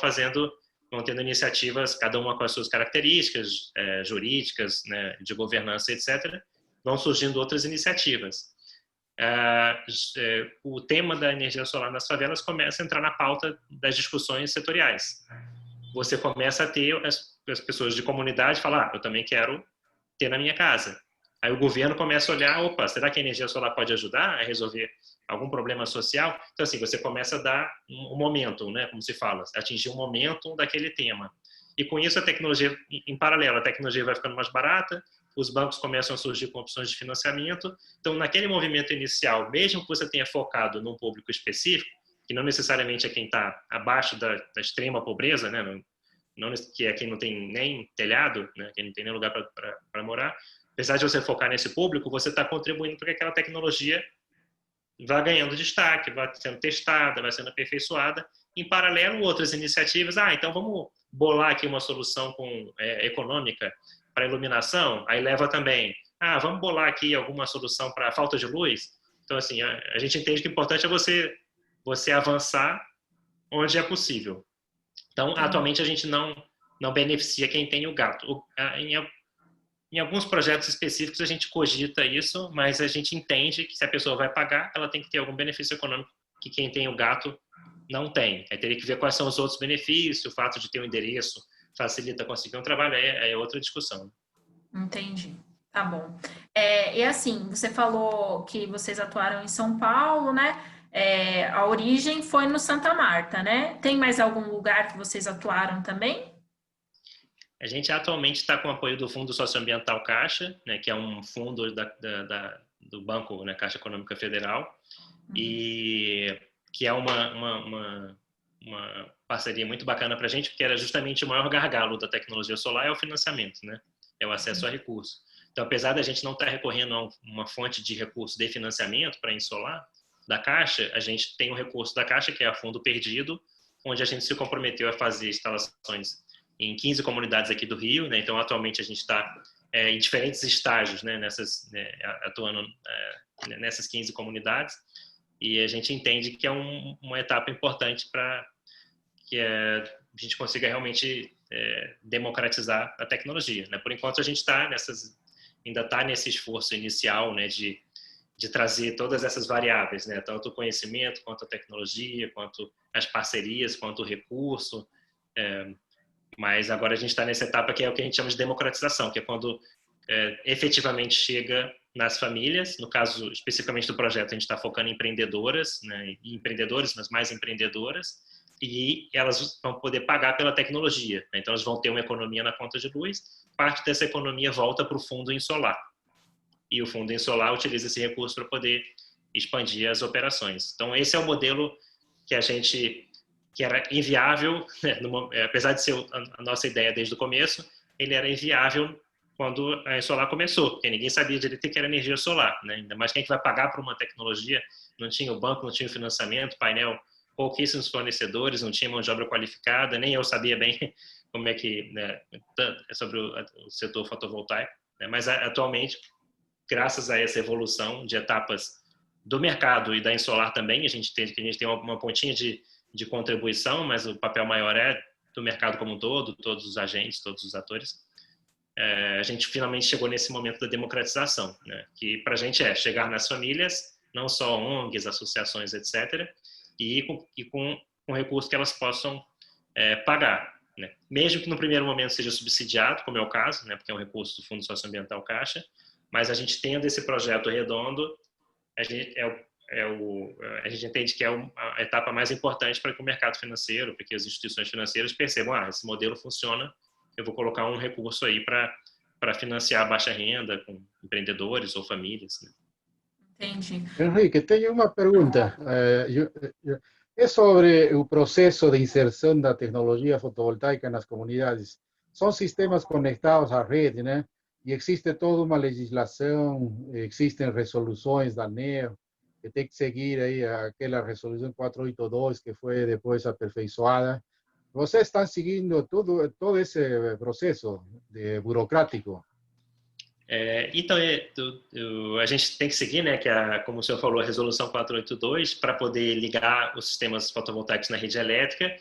tendo iniciativas, cada uma com as suas características jurídicas, né, de governança, etc. Vão surgindo outras iniciativas. O tema da energia solar nas favelas começa a entrar na pauta das discussões setoriais. Você começa a ter as pessoas de comunidade falar, eu também quero ter na minha casa. Aí o governo começa a olhar, opa, será que a energia solar pode ajudar a resolver algum problema social? Então, assim, você começa a dar um momento, né, como se fala, atingir um momento daquele tema. E com isso a tecnologia, em paralelo, a tecnologia vai ficando mais barata, os bancos começam a surgir com opções de financiamento. Então, naquele movimento inicial, mesmo que você tenha focado num público específico, que não necessariamente é quem está abaixo da extrema pobreza, né, não, que é quem não tem nem telhado, né, quem não tem nem lugar para morar, apesar de você focar nesse público, você está contribuindo para que aquela tecnologia vá ganhando destaque, vá sendo testada, vai sendo aperfeiçoada. Em paralelo, outras iniciativas, então vamos bolar aqui uma solução econômica para iluminação, aí leva também, vamos bolar aqui alguma solução para falta de luz. Então, assim, a gente entende que o importante é você avançar onde é possível. Então, atualmente a gente não beneficia quem tem o gato. Em alguns projetos específicos a gente cogita isso, mas a gente entende que se a pessoa vai pagar, ela tem que ter algum benefício econômico que quem tem o gato não tem. Aí teria que ver quais são os outros benefícios, o fato de ter um endereço facilita conseguir um trabalho, é outra discussão. Entendi. Tá bom. E assim, você falou que vocês atuaram em São Paulo, né? A origem foi no Santa Marta, né? Tem mais algum lugar que vocês atuaram também? A gente atualmente está com o apoio do Fundo Socioambiental Caixa, né, que é um fundo do Banco, né, Caixa Econômica Federal, e que é uma parceria muito bacana para a gente, porque era justamente o maior gargalo da tecnologia solar é o financiamento, né? É o acesso a recursos. Então, apesar da gente não estar recorrendo a uma fonte de recurso de financiamento para insolar da Caixa, a gente tem um recurso da Caixa, que é a Fundo Perdido, onde a gente se comprometeu a fazer instalações em 15 comunidades aqui do Rio, né? Então, atualmente a gente está em diferentes estágios, né? Atuando nessas 15 comunidades, e a gente entende que é uma etapa importante para que a gente consiga realmente democratizar a tecnologia, né? Por enquanto a gente ainda está nesse esforço inicial, né, de trazer todas essas variáveis, né, tanto o conhecimento, quanto a tecnologia, quanto as parcerias, quanto o recurso, mas agora a gente está nessa etapa que é o que a gente chama de democratização, que é quando efetivamente chega nas famílias. No caso especificamente do projeto, a gente está focando em empreendedoras, né, e empreendedores, mas mais empreendedoras, e elas vão poder pagar pela tecnologia, né? Então elas vão ter uma economia na conta de luz, parte dessa economia volta para o fundo insolar, e o fundo insolar utiliza esse recurso para poder expandir as operações. Então esse é o modelo que que era inviável, né? Apesar de ser a nossa ideia desde o começo, ele era inviável quando a Insolar começou, porque ninguém sabia direito o que era energia solar, né? Ainda mais quem é que vai pagar por uma tecnologia, não tinha o banco, não tinha o financiamento, painel, pouquíssimos fornecedores, não tinha mão de obra qualificada, nem eu sabia bem como é que, né, sobre o setor fotovoltaico, né? Mas atualmente, graças a essa evolução de etapas do mercado e da Insolar também, a gente tem uma pontinha de contribuição, mas o papel maior é do mercado como um todo, todos os agentes, todos os atores. A gente finalmente chegou nesse momento da democratização, né? Que para a gente é chegar nas famílias, não só ONGs, associações, etc., e com recursos que elas possam pagar, né? Mesmo que no primeiro momento seja subsidiado, como é o caso, né? Porque é um recurso do Fundo Socioambiental Caixa, mas a gente tendo esse projeto redondo, a gente entende que é a etapa mais importante para que o mercado financeiro, para que as instituições financeiras percebam, esse modelo funciona, eu vou colocar um recurso aí para financiar a baixa renda com empreendedores ou famílias, né? Entendi. Henrique, tenho uma pergunta. É sobre o processo de inserção da tecnologia fotovoltaica nas comunidades. São sistemas conectados à rede, né? E existe toda uma legislação, existem resoluções da ANEEL, que tem que seguir aí aquela resolução 482 que foi depois aperfeiçoada. Vocês estão seguindo todo esse processo burocrático? Então, a gente tem que seguir, né, que como o senhor falou, a resolução 482, para poder ligar os sistemas fotovoltaicos na rede elétrica.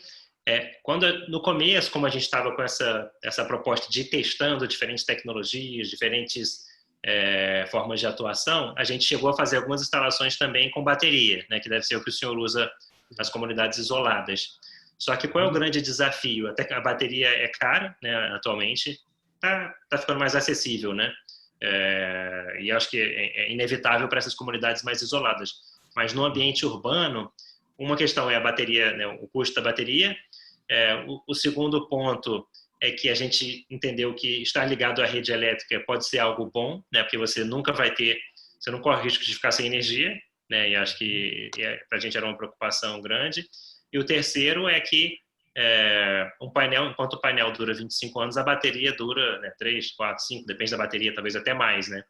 No começo, como a gente estava com essa proposta de ir testando diferentes tecnologias, diferentes formas de atuação, a gente chegou a fazer algumas instalações também com bateria, né, que deve ser o que o senhor usa nas comunidades isoladas. Só que qual é o grande desafio? Até que a bateria é cara, né, atualmente, tá ficando mais acessível, né? E acho que é inevitável para essas comunidades mais isoladas. Mas no ambiente urbano, uma questão é a bateria, né, o custo da bateria. O segundo ponto é que a gente entendeu que estar ligado à rede elétrica pode ser algo bom, né, porque você não corre risco de ficar sem energia, né, e acho que para a gente era uma preocupação grande. E o terceiro é que enquanto o painel dura 25 anos, a bateria dura, né, 3, 4, 5, depende da bateria, talvez até mais, né?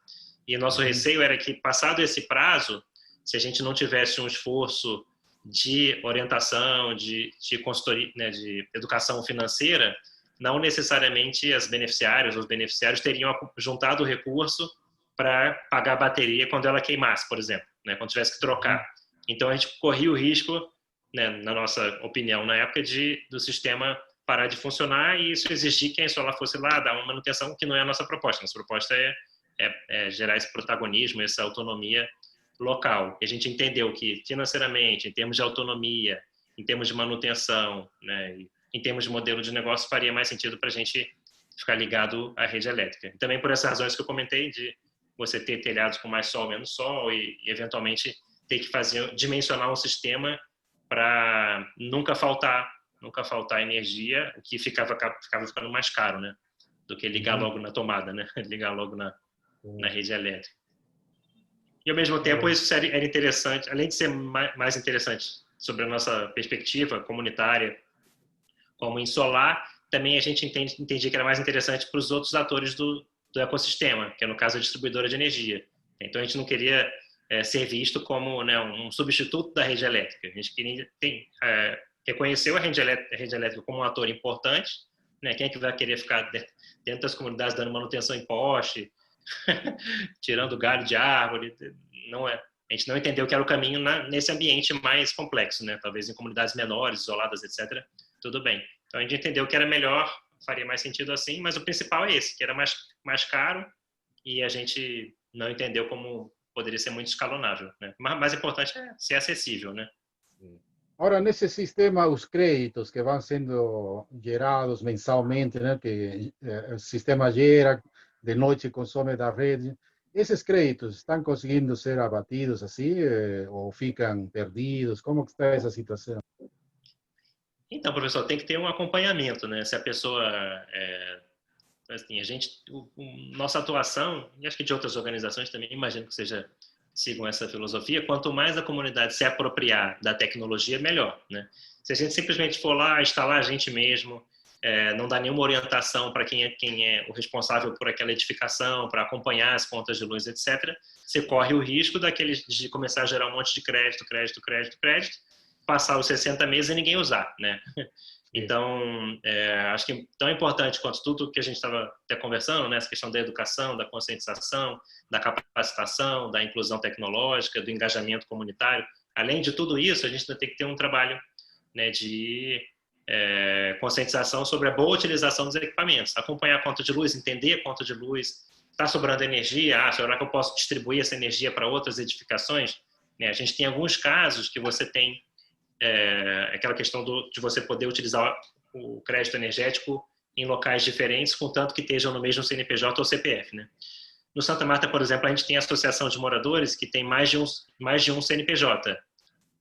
E nosso receio era que, passado esse prazo, se a gente não tivesse um esforço de orientação, de consultoria, né, de educação financeira, não necessariamente os beneficiários teriam juntado o recurso para pagar a bateria quando ela queimasse, por exemplo, né, quando tivesse que trocar. Então, a gente corria o risco, né, na nossa opinião, na época, do sistema parar de funcionar e isso exigir que a Insolar fosse lá dar uma manutenção, que não é a nossa proposta. Nossa proposta é gerar esse protagonismo, essa autonomia local. E a gente entendeu que, financeiramente, em termos de autonomia, em termos de manutenção, né, em termos de modelo de negócio, faria mais sentido para a gente ficar ligado à rede elétrica. E também por essas razões que eu comentei, de você ter telhados com mais sol, menos sol, e eventualmente ter que dimensionar um sistema para nunca faltar energia, o que ficava ficando mais caro, né, do que ligar logo na tomada, né, ligar logo na rede elétrica. E ao mesmo tempo isso era interessante, além de ser mais interessante sobre a nossa perspectiva comunitária, como em solar, também a gente entendia que era mais interessante para os outros atores do ecossistema, que é no caso a distribuidora de energia. Então a gente não queria ser visto como, né, um substituto da rede elétrica. A gente queria reconheceu a rede elétrica como um ator importante, né? Quem é que vai querer ficar dentro das comunidades dando manutenção em poste, tirando galho de árvore? Não é. A gente não entendeu que era o caminho nesse ambiente mais complexo, né? Talvez em comunidades menores, isoladas, etc. Tudo bem. Então a gente entendeu que era melhor, faria mais sentido assim, mas o principal é esse, que era mais caro e a gente não entendeu como poderia ser muito escalonável, né? Mas mais importante é ser acessível, né? Agora, nesse sistema, os créditos que vão sendo gerados mensalmente, né, que o sistema gera, de noite consome da rede, esses créditos estão conseguindo ser abatidos assim, ou ficam perdidos? Como está essa situação? Então, professor, tem que ter um acompanhamento, né? Se a pessoa assim, nossa atuação, e acho que de outras organizações também, imagino que sigam essa filosofia, quanto mais a comunidade se apropriar da tecnologia, melhor, né? Se a gente simplesmente for lá instalar a gente mesmo, não dá nenhuma orientação para quem é o responsável por aquela edificação, para acompanhar as contas de luz, etc., você corre o risco de começar a gerar um monte de crédito, passar os 60 meses e ninguém usar, né? Então, acho que tão importante quanto tudo que a gente estava até conversando, né, essa questão da educação, da conscientização, da capacitação, da inclusão tecnológica, do engajamento comunitário. Além de tudo isso, a gente ainda tem que ter um trabalho, né, de conscientização sobre a boa utilização dos equipamentos. Acompanhar a conta de luz, entender a conta de luz, está sobrando energia, será que eu posso distribuir essa energia para outras edificações? Né, a gente tem alguns casos que você tem aquela questão de você poder utilizar o crédito energético em locais diferentes, contanto que estejam no mesmo CNPJ ou CPF, né? No Santa Marta, por exemplo, a gente tem a associação de moradores que tem mais de um CNPJ.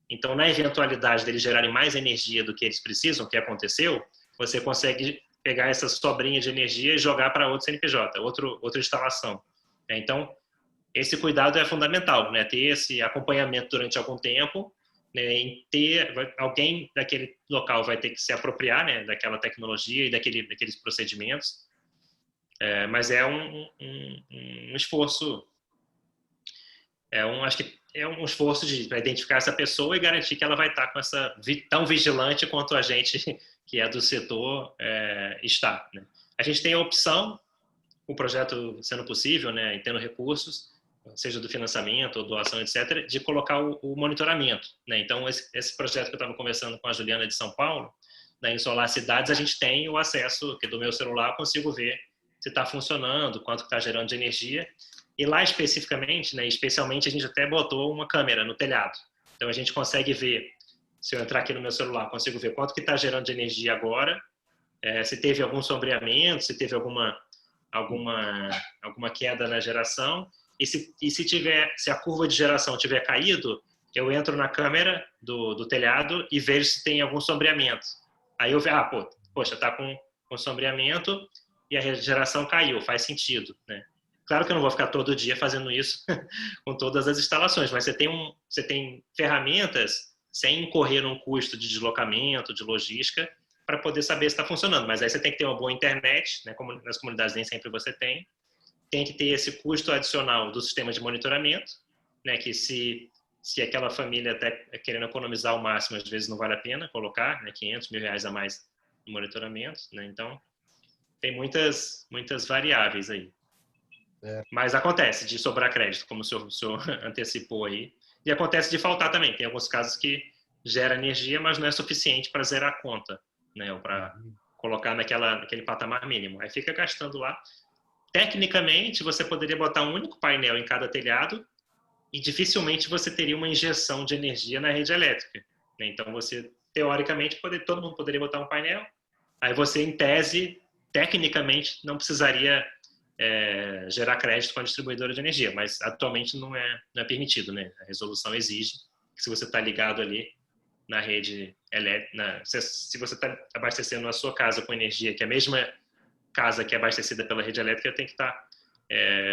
Então, na eventualidade deles gerarem mais energia do que eles precisam, que aconteceu, você consegue pegar essa sobrinha de energia e jogar para outro CNPJ, outra instalação. Então, esse cuidado é fundamental, né? Ter esse acompanhamento durante algum tempo, né? Em ter alguém daquele local vai ter que se apropriar, né? Daquela tecnologia e daqueles procedimentos. Mas é um esforço, acho que é um esforço para identificar essa pessoa e garantir que ela vai estar com tão vigilante quanto a gente que é do setor está, né? A gente tem a opção, o projeto sendo possível, né, e tendo recursos, seja do financiamento ou doação, etc., de colocar o monitoramento, né? Então, esse projeto que eu estava conversando com a Juliana de São Paulo, né, em Solar Cidades, a gente tem o acesso, que do meu celular eu consigo ver se está funcionando, quanto está gerando de energia. E lá especificamente, né, especialmente, a gente até botou uma câmera no telhado. Então, a gente consegue ver, se eu entrar aqui no meu celular, consigo ver quanto que está gerando de energia agora, se teve algum sombreamento, se teve alguma queda na geração, e se a curva de geração tiver caído, eu entro na câmera do telhado e vejo se tem algum sombreamento. Aí eu vejo, poxa, está com sombreamento e a geração caiu, faz sentido, né? Claro que eu não vou ficar todo dia fazendo isso com todas as instalações, mas você tem ferramentas sem incorrer num custo de deslocamento, de logística, para poder saber se está funcionando. Mas aí você tem que ter uma boa internet, né? Como nas comunidades nem sempre você tem que ter esse custo adicional do sistema de monitoramento, né? Que se aquela família está querendo economizar ao máximo, às vezes não vale a pena colocar, né? 500 mil reais a mais no monitoramento, né? Então, tem muitas variáveis aí. Mas acontece de sobrar crédito, como o senhor antecipou aí. E acontece de faltar também. Tem alguns casos que gera energia, mas não é suficiente para zerar a conta, né? Ou para colocar naquele patamar mínimo. Aí fica gastando lá. Tecnicamente, você poderia botar um único painel em cada telhado e dificilmente você teria uma injeção de energia na rede elétrica, né? Então, você, teoricamente, todo mundo poderia botar um painel. Aí você, em tese, tecnicamente, não precisaria gerar crédito com a distribuidora de energia, mas atualmente não é permitido, né? A resolução exige que, se você está ligado ali na rede elétrica, se você está abastecendo a sua casa com energia, que é a mesma casa que é abastecida pela rede elétrica, tem que estar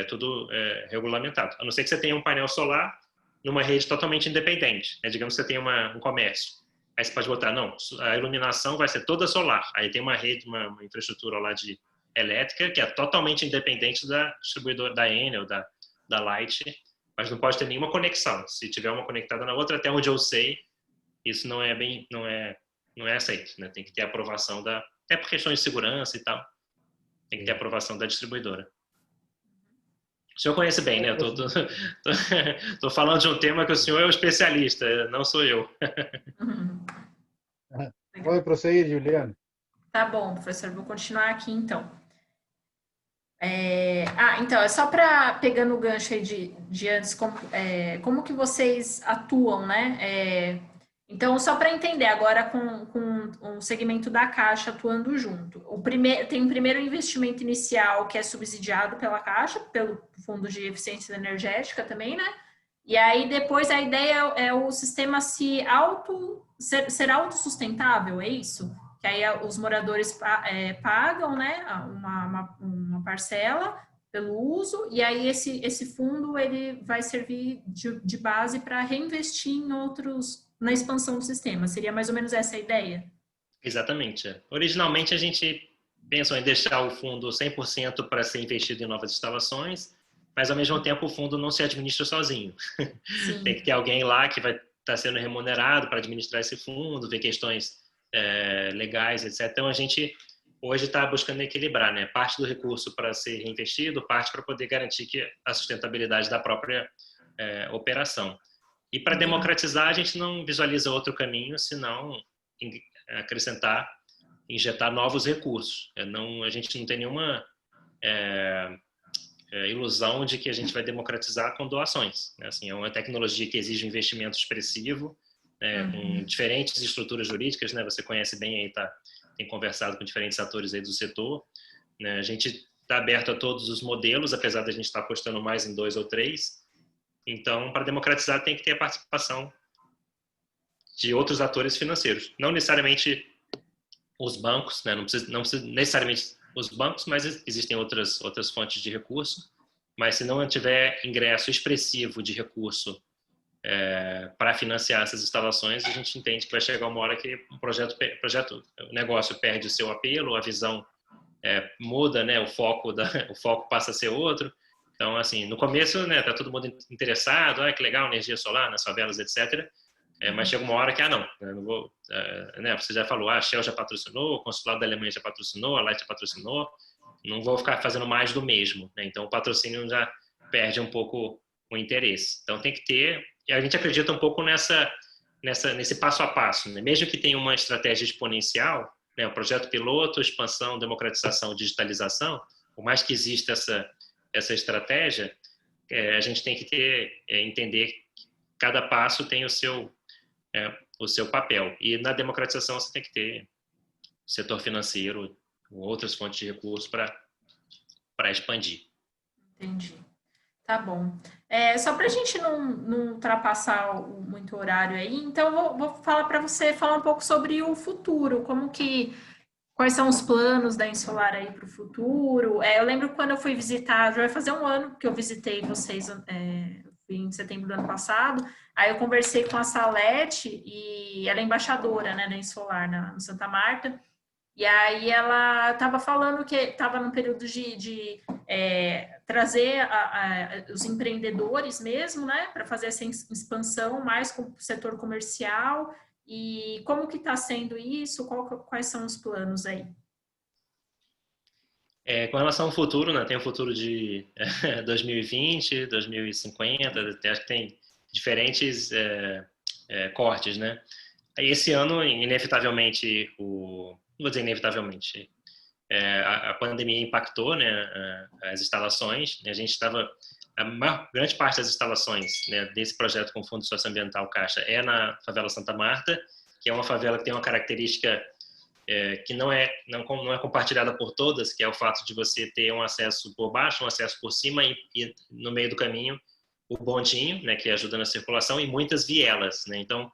tudo regulamentado. A não ser que você tenha um painel solar numa rede totalmente independente, né? Digamos que você tem um comércio. Aí você pode botar, não, a iluminação vai ser toda solar. Aí tem uma rede, uma infraestrutura lá de elétrica, que é totalmente independente da distribuidora da Enel, da Light, mas não pode ter nenhuma conexão. Se tiver uma conectada na outra, até onde eu sei, isso não é aceito, né? Tem que ter aprovação até por questões de segurança e tal, tem que ter aprovação da distribuidora. O senhor conhece bem, né? Tô falando de um tema que o senhor é o especialista, não sou eu. Pode prosseguir, Juliana. Tá bom, professor, vou continuar aqui então. Então, é só para, pegando o gancho aí de antes, como que vocês atuam, né? Então, só para entender, agora com o segmento da Caixa atuando junto. Tem um primeiro investimento inicial que é subsidiado pela Caixa, pelo Fundo de Eficiência Energética também, né? E aí, depois, a ideia é o sistema ser autossustentável, é isso? Que aí os moradores pagam, né, uma parcela pelo uso, e aí esse fundo ele vai servir de base para reinvestir na expansão do sistema. Seria mais ou menos essa a ideia? Exatamente. Originalmente, a gente pensou em deixar o fundo 100% para ser investido em novas instalações, mas, ao mesmo tempo, o fundo não se administra sozinho. Tem que ter alguém lá que vai estar sendo remunerado para administrar esse fundo, ver questões legais, etc. Então, a gente hoje está buscando equilibrar, né? Parte do recurso para ser reinvestido, parte para poder garantir a sustentabilidade da própria operação. E para democratizar, a gente não visualiza outro caminho senão injetar novos recursos. A gente não tem nenhuma ilusão de que a gente vai democratizar com doações, né? Assim, é uma tecnologia que exige um investimento expressivo, com diferentes estruturas jurídicas, né? Você conhece bem aí, tem conversado com diferentes atores aí do setor, né? A gente está aberto a todos os modelos, apesar de a gente estar apostando mais em 2 ou 3. Então, para democratizar, tem que ter a participação de outros atores financeiros. Não necessariamente os bancos, né? Não precisa necessariamente os bancos, mas existem outras fontes de recurso. mas se não tiver ingresso expressivo de recurso para financiar essas instalações, a gente entende que vai chegar uma hora que o negócio perde o seu apelo, a visão muda, né? O foco passa a ser outro. Então, assim, no começo, né, tá todo mundo interessado, que legal, energia solar nas favelas, etc. Mas chega uma hora que, não, eu não vou, né, você já falou, a Shell já patrocinou, o consulado da Alemanha já patrocinou, a Light já patrocinou, não vou ficar fazendo mais do mesmo, né? Então o patrocínio já perde um pouco o interesse. Então tem que ter, e a gente acredita um pouco nesse passo a passo, né? Mesmo que tenha uma estratégia exponencial, né, o projeto piloto, expansão, democratização, digitalização, por mais que exista essa estratégia, a gente tem que entender que cada passo tem o seu papel. E na democratização você tem que ter setor financeiro, outras fontes de recursos para expandir. Entendi. Tá bom. Só para a gente não ultrapassar muito horário aí, então vou falar para você falar um pouco sobre o futuro, quais são os planos da Insolar aí para o futuro. Eu lembro quando eu fui visitar, já vai fazer um ano que eu visitei vocês, em setembro do ano passado, aí eu conversei com a Salete, e ela é embaixadora, né, da Insolar no Santa Marta, e aí ela estava falando que estava no período de trazer os empreendedores mesmo, né, para fazer essa expansão mais com o setor comercial. E como que está sendo isso? Quais são os planos aí? Com relação ao futuro, né, tem o futuro de 2020, 2050, acho que tem diferentes cortes, né? Esse ano, inevitavelmente, não vou dizer inevitavelmente, a pandemia impactou, né, as instalações. A gente estava, grande parte das instalações, né, desse projeto com Fundo Socioambiental Caixa na favela Santa Marta, que é uma favela que tem uma característica que não é compartilhada por todas, que é o fato de você ter um acesso por baixo, um acesso por cima e no meio do caminho o bondinho, né, que ajuda na circulação, e muitas vielas, né? Então,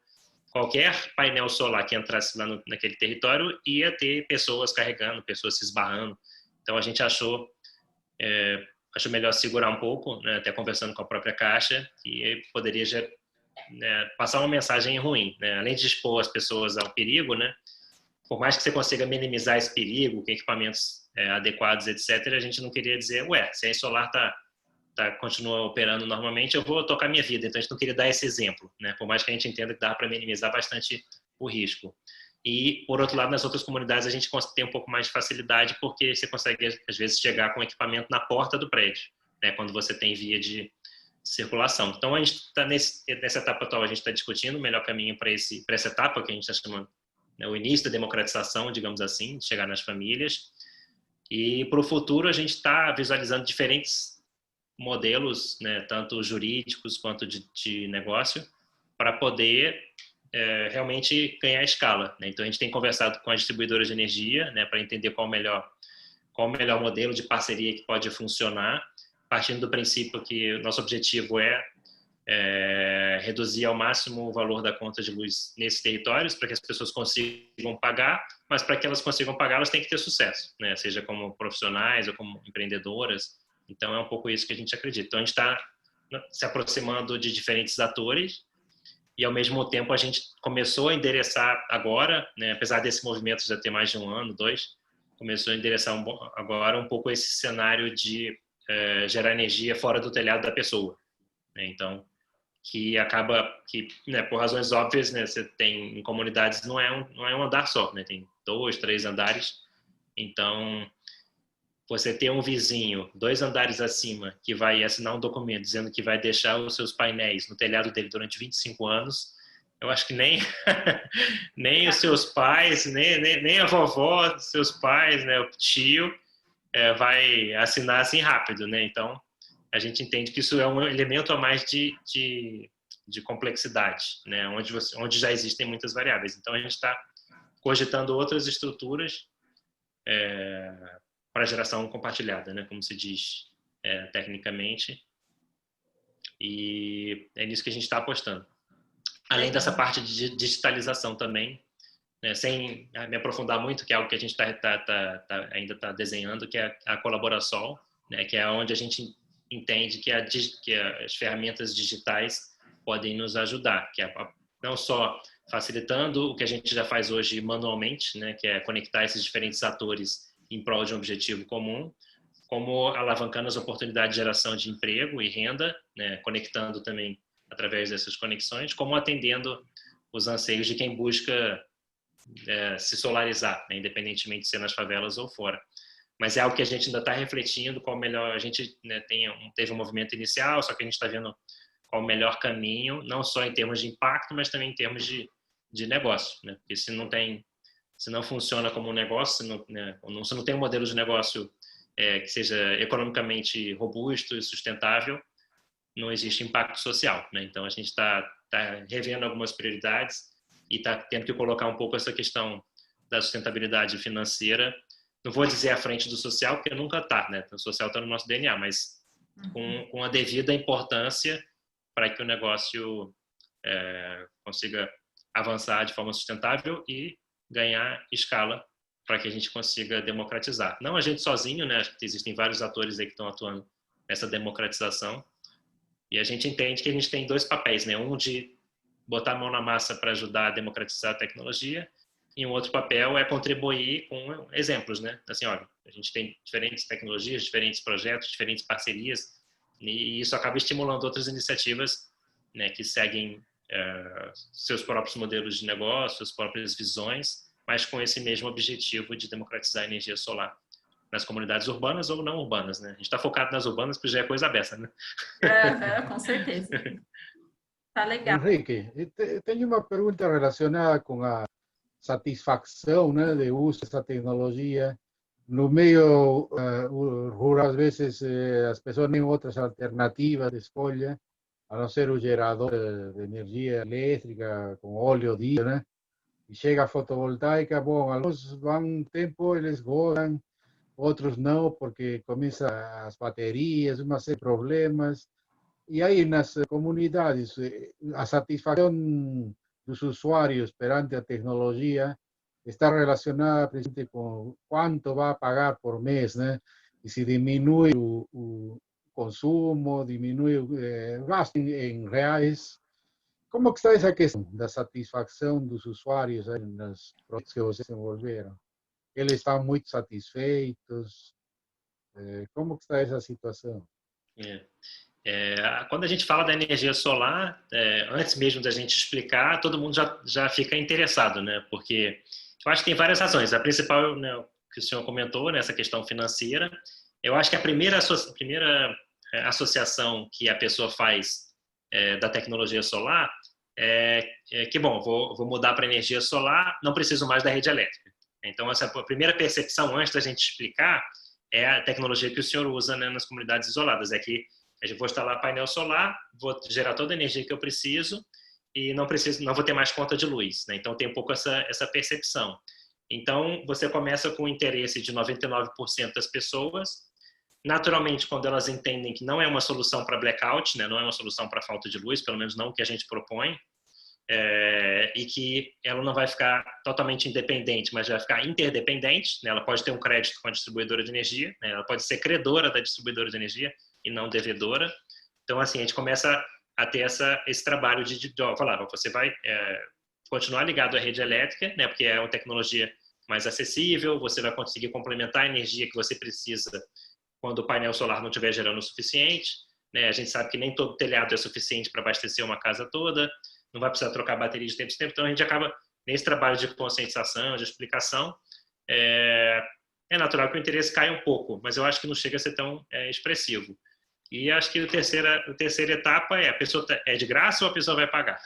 qualquer painel solar que entrasse lá naquele território ia ter pessoas carregando, pessoas se esbarrando. Então, a gente achou melhor segurar um pouco, né, até conversando com a própria Caixa, que poderia passar uma mensagem ruim, né? Além de expor as pessoas ao perigo, né? Por mais que você consiga minimizar esse perigo com equipamentos adequados, etc., a gente não queria dizer, se a Insolar continua operando normalmente, eu vou tocar minha vida. Então, a gente não queria dar esse exemplo, né? Por mais que a gente entenda que dá para minimizar bastante o risco. E, por outro lado, nas outras comunidades, a gente tem um pouco mais de facilidade, porque você consegue, às vezes, chegar com o equipamento na porta do prédio, né? Quando você tem via de circulação. Então, a gente está nessa etapa atual, a gente está discutindo o melhor caminho para essa etapa, que a gente está chamando, né, o início da democratização, digamos assim, de chegar nas famílias. E para o futuro a gente está visualizando diferentes modelos, né, tanto jurídicos quanto de negócio, para poder realmente ganhar escala, né? Então a gente tem conversado com as distribuidoras de energia, né, para entender qual o melhor modelo de parceria que pode funcionar, partindo do princípio que o nosso objetivo reduzir ao máximo o valor da conta de luz nesses territórios, para que as pessoas consigam pagar, mas para que elas consigam pagar, elas têm que ter sucesso, né? Seja como profissionais ou como empreendedoras. Então, é um pouco isso que a gente acredita. Então, a gente está se aproximando de diferentes atores e, ao mesmo tempo, a gente começou a endereçar agora, né, apesar desse movimento já ter mais de 1 ano, 2, começou a endereçar agora um pouco esse cenário de gerar energia fora do telhado da pessoa, né? Então, que acaba que, né, por razões óbvias, né, você tem em comunidades não é um andar só, né, tem 2, 3 andares. Então, você ter um vizinho 2 andares acima que vai assinar um documento dizendo que vai deixar os seus painéis no telhado dele durante 25 anos, eu acho que nem nem os seus pais, nem a vovó dos seus pais, né, o tio vai assinar assim rápido, né? Então, a gente entende que isso é um elemento a mais de complexidade, né? Onde já existem muitas variáveis. Então, a gente está cogitando outras estruturas para geração compartilhada, né? Como se diz tecnicamente. E é nisso que a gente está apostando. Além dessa parte de digitalização também, né? Sem me aprofundar muito, que é algo que a gente ainda está desenhando, que é a Colaboração, né? Que é onde a gente entende que as ferramentas digitais podem nos ajudar, que é não só facilitando o que a gente já faz hoje manualmente, né, que é conectar esses diferentes atores em prol de um objetivo comum, como alavancando as oportunidades de geração de emprego e renda, né, conectando também através dessas conexões, como atendendo os anseios de quem busca se solarizar, né, independentemente de ser nas favelas ou fora. Mas é algo que a gente ainda está refletindo qual o melhor. A gente, né, teve um movimento inicial, só que a gente está vendo qual o melhor caminho, não só em termos de impacto, mas também em termos de negócio, né? Porque se não funciona como um negócio, se não tem um modelo de negócio que seja economicamente robusto e sustentável, não existe impacto social, né? Então a gente está revendo algumas prioridades e está tendo que colocar um pouco essa questão da sustentabilidade financeira. Não vou dizer à frente do social, porque nunca está, né? O social está no nosso DNA, mas com a devida importância para que o negócio consiga avançar de forma sustentável e ganhar escala para que a gente consiga democratizar. Não a gente sozinho, né? Existem vários atores aí que estão atuando nessa democratização e a gente entende que a gente tem dois papéis, né? Um de botar a mão na massa para ajudar a democratizar a tecnologia e um outro papel é contribuir com exemplos, né? Assim, olha, a gente tem diferentes tecnologias, diferentes projetos, diferentes parcerias e isso acaba estimulando outras iniciativas, né, que seguem seus próprios modelos de negócio, suas próprias visões, mas com esse mesmo objetivo de democratizar a energia solar nas comunidades urbanas ou não urbanas, né? A gente está focado nas urbanas porque já é coisa aberta, né? Uhum, com certeza. Tá legal. Henrique, tenho uma pergunta relacionada com a satisfação, né, de uso dessa tecnologia. No meio rural, às vezes, as pessoas têm outras alternativas de escolha, a não ser o gerador de energia elétrica com óleo, diesel, né? E chega a fotovoltaica, bom, alguns vão um tempo, eles gostam, outros não, porque começam as baterias, uma série de problemas. E aí, nas comunidades, a satisfação dos usuários perante a tecnologia está relacionada principalmente com quanto vai pagar por mês, né? E se diminui o consumo, diminui o gasto em reais. Como que está essa questão da satisfação dos usuários nos projetos que vocês desenvolveram? Eles estão muito satisfeitos? Como que está essa situação? Quando a gente fala da energia solar, antes mesmo da gente explicar, todo mundo já fica interessado, né? Porque eu acho que tem várias razões. A principal, né, que o senhor comentou, né, essa questão financeira. Eu acho que a primeira associação que a pessoa faz da tecnologia solar é que, bom, vou mudar para energia solar, não preciso mais da rede elétrica. Então, essa a primeira percepção, antes da gente explicar, é a tecnologia que o senhor usa, né, nas comunidades isoladas. É que eu vou instalar painel solar, vou gerar toda a energia que eu preciso e não vou ter mais conta de luz, né? Então tem um pouco essa percepção. Então você começa com o interesse de 99% das pessoas. Naturalmente, quando elas entendem que não é uma solução para blackout, né? Não é uma solução para falta de luz, pelo menos não o que a gente propõe, e que ela não vai ficar totalmente independente, mas vai ficar interdependente, né? Ela pode ter um crédito com a distribuidora de energia, né? Ela pode ser credora da distribuidora de energia e não devedora. Então, assim, a gente começa a ter esse trabalho de falar, você vai continuar ligado à rede elétrica, né? Porque é uma tecnologia mais acessível, você vai conseguir complementar a energia que você precisa quando o painel solar não estiver gerando o suficiente, né? A gente sabe que nem todo telhado é suficiente para abastecer uma casa toda, não vai precisar trocar bateria de tempo em tempo, então a gente acaba nesse trabalho de conscientização, de explicação, é natural que o interesse caia um pouco, mas eu acho que não chega a ser tão expressivo. E acho que a terceira etapa a pessoa é de graça ou a pessoa vai pagar?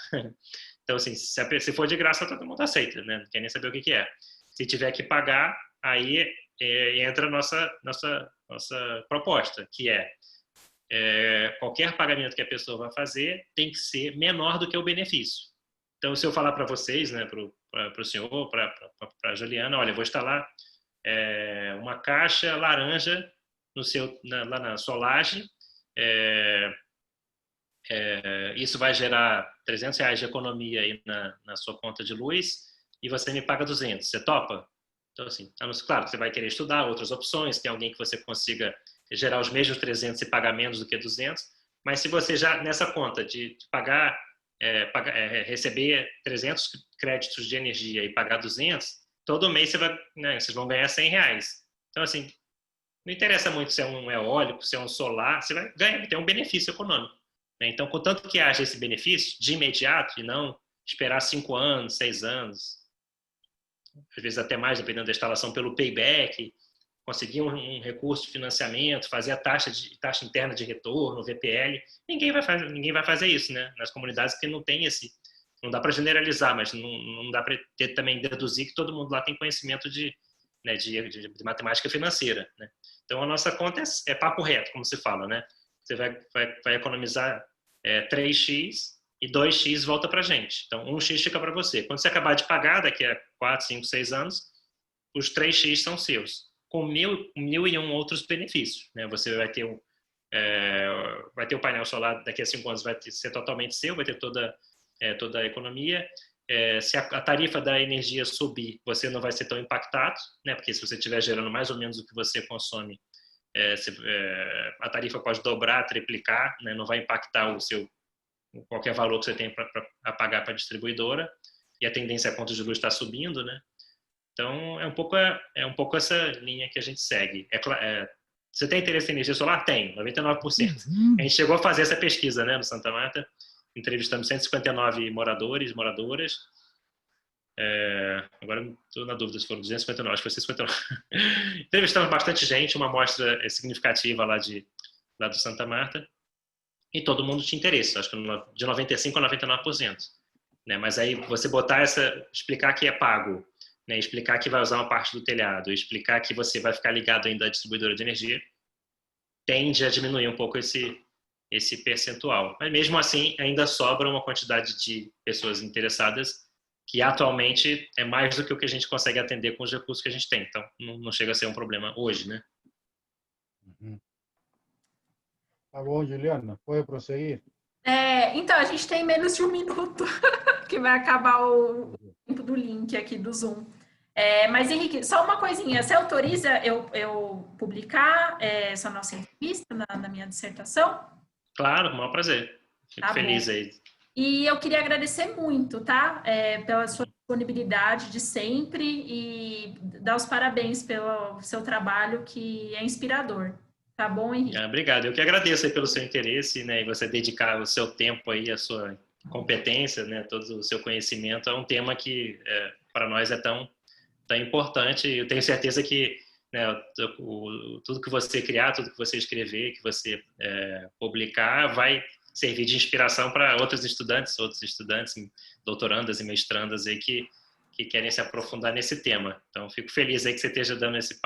Então, assim, se for de graça, todo mundo aceita, né? Não quer nem saber o que é. Se tiver que pagar, aí entra a nossa proposta, que qualquer pagamento que a pessoa vai fazer tem que ser menor do que o benefício. Então, se eu falar para vocês, né, para o senhor, para a Juliana, olha, eu vou instalar uma caixa laranja lá na sua laje, isso vai gerar R$300 de economia aí na sua conta de luz e você me paga 200. Você topa? Então, assim, claro, você vai querer estudar outras opções, tem alguém que você consiga gerar os mesmos 300 e pagar menos do que 200, mas se você já, nessa conta de pagar, receber 300 créditos de energia e pagar 200, todo mês vocês vão ganhar R$100. Então, assim, não interessa muito se é um eólico, se é um solar, você vai ganhar, tem um benefício econômico. Então, contanto que haja esse benefício de imediato e não esperar 5 anos, 6 anos, às vezes até mais, dependendo da instalação, pelo payback, conseguir um recurso de financiamento, fazer a taxa interna de retorno, VPL, ninguém vai fazer isso, né? Nas comunidades que não tem não dá para generalizar, mas não dá para também deduzir que todo mundo lá tem conhecimento de matemática financeira, né? Então a nossa conta é papo reto, como se fala, né? Você vai economizar 3x e 2x volta para a gente. Então 1x fica para você. Quando você acabar de pagar, daqui a 4, 5, 6 anos, os 3x são seus, com mil e um outros benefícios, né? Você vai ter o painel solar daqui a 5 anos, vai ser totalmente seu, vai ter toda a economia. Se a tarifa da energia subir, você não vai ser tão impactado, né? Porque se você estiver gerando mais ou menos o que você consome, a tarifa pode dobrar, triplicar, né? Não vai impactar qualquer valor que você tem para pagar para a distribuidora, e a tendência é a conta de luz está subindo, né? Então, é um pouco essa linha que a gente segue. Você tem interesse em energia solar? Tem, 99%. A gente chegou a fazer essa pesquisa, né, no Santa Marta, entrevistamos 159 moradoras. Agora estou na dúvida se foram 259, acho que foi 159. Entrevistamos bastante gente, uma amostra significativa lá do Santa Marta, e todo mundo tinha interesse, acho que de 95% a 99%. Né? Mas aí você explicar que é pago, né? Explicar que vai usar uma parte do telhado, explicar que você vai ficar ligado ainda à distribuidora de energia, tende a diminuir um pouco esse percentual. Mas mesmo assim, ainda sobra uma quantidade de pessoas interessadas que atualmente é mais do que o que a gente consegue atender com os recursos que a gente tem. Então, não chega a ser um problema hoje, né? Tá bom, Juliana, pode prosseguir. Então, a gente tem menos de 1 minuto, que vai acabar o tempo do link aqui do Zoom. Mas, Henrique, só uma coisinha. Você autoriza eu publicar essa nossa entrevista na minha dissertação? Claro, com o maior prazer. Fico feliz aí. E eu queria agradecer muito, tá? Pela sua disponibilidade de sempre e dar os parabéns pelo seu trabalho, que é inspirador. Tá bom, Henrique? Obrigado. Eu que agradeço aí pelo seu interesse, né? E você dedicar o seu tempo aí, a sua competência, né? Todo o seu conhecimento. É um tema que, para nós, é tão importante. Eu tenho certeza que, né, tudo que você criar, tudo que você escrever, que você publicar, vai servir de inspiração para outros estudantes, doutorandas e mestrandas aí que querem se aprofundar nesse tema. Então, fico feliz aí que você esteja dando esse